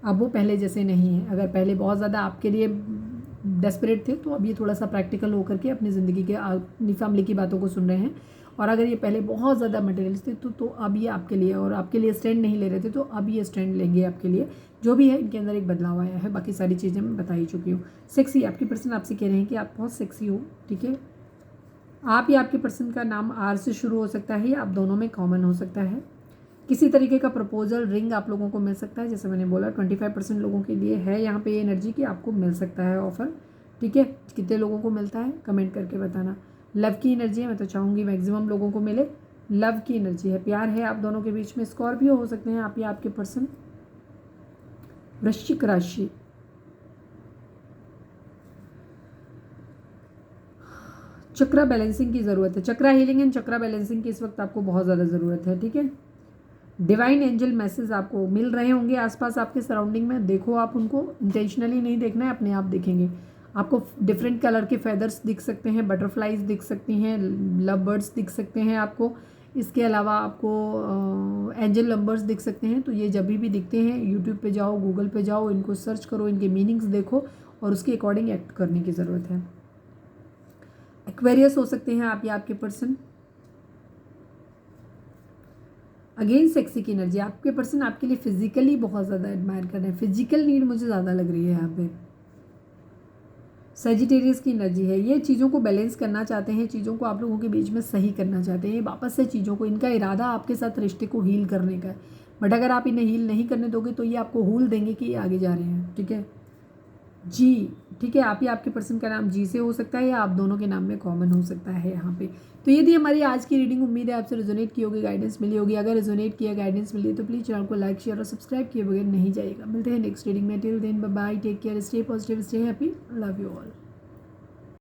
अब वो पहले जैसे नहीं है। अगर पहले बहुत ज़्यादा आपके लिए डेस्परेट थे, तो अब ये थोड़ा सा प्रैक्टिकल होकर के अपनी ज़िंदगी के, अपनी फैमिली की बातों को सुन रहे हैं। और अगर ये पहले बहुत ज़्यादा मटेरियलिस्ट थे, तो अब ये आपके लिए, और आपके लिए स्टैंड नहीं ले रहे थे, तो अब ये स्टैंड लेंगे आपके लिए। जो भी है, इनके अंदर एक बदलाव आया है। बाकी सारी चीज़ें मैं बता ही चुकी हूँ। सेक्सी, आपकी पर्सन आपसे कह रहे हैं कि आप बहुत सेक्सी हो। ठीक है, आप या आपके पर्सन का नाम आर से शुरू हो सकता है, या आप दोनों में कॉमन हो सकता है। किसी तरीके का प्रपोजल, रिंग आप लोगों को मिल सकता है। जैसे मैंने बोला, 25% लोगों के लिए है यहाँ पे ये एनर्जी कि आपको मिल सकता है ऑफर। ठीक है, कितने लोगों को मिलता है कमेंट करके बताना। लव की एनर्जी है, मैं तो चाहूँगी मैक्सिमम लोगों को मिले। लव की एनर्जी है, प्यार है आप दोनों के बीच में। स्कॉर्पियो हो सकते हैं आप या आपके पर्सन। वृश्चिक राशि, चक्रा बैलेंसिंग की ज़रूरत है, चक्रा हीलिंग एंड चक्रा बैलेंसिंग की इस वक्त आपको बहुत ज़्यादा ज़रूरत है, ठीक है। डिवाइन एंजल मैसेज आपको मिल रहे होंगे आसपास आपके सराउंडिंग में, देखो आप उनको, इंटेंशनली नहीं देखना है, अपने आप दिखेंगे आपको। डिफरेंट कलर के फेदर्स दिख सकते हैं, बटरफ्लाइज दिख सकती हैं, लव बर्ड्स दिख सकते हैं आपको। इसके अलावा आपको एंजल नंबर्स दिख सकते हैं। तो ये जब भी दिखते हैं यूट्यूब पे जाओ, गूगल पे जाओ, इनको सर्च करो, इनके मीनिंग्स देखो और उसके अकॉर्डिंग एक्ट करने की ज़रूरत है। एक्वेरियस हो सकते हैं आप या आपके पर्सन। अगेन सेक्सी की एनर्जी, आपके पर्सन आपके लिए फिजिकली बहुत ज़्यादा एडमायर कर रहे हैं, फिजिकल नीड मुझे ज़्यादा लग रही है यहाँ पे। सजिटेरियस की एनर्जी है, ये चीज़ों को बैलेंस करना चाहते हैं, चीज़ों को आप लोगों के बीच में सही करना चाहते हैं, वापस से चीज़ों को, इनका इरादा आपके साथ रिश्ते को हील करने का है। बट अगर आप इन्हें हील नहीं करने दोगे तो ये आपको हूल देंगे कि ये आगे जा रहे हैं, ठीक है जी। ठीक है, आप या आपके पर्सन का नाम जी से हो सकता है या आप दोनों के नाम में कॉमन हो सकता है यहाँ पे। तो ये थी हमारी आज की रीडिंग, उम्मीद है आपसे रेजोनेट की होगी, गाइडेंस मिली होगी। अगर रेजोनेट किया, गाइडेंस मिली है तो प्लीज़ चैनल को लाइक, शेयर और सब्सक्राइब किए बगैर नहीं जाइएगा। मिलते हैं नेक्स्ट रीडिंग में, till then bye bye, take care, stay positive, stay happy, love you all.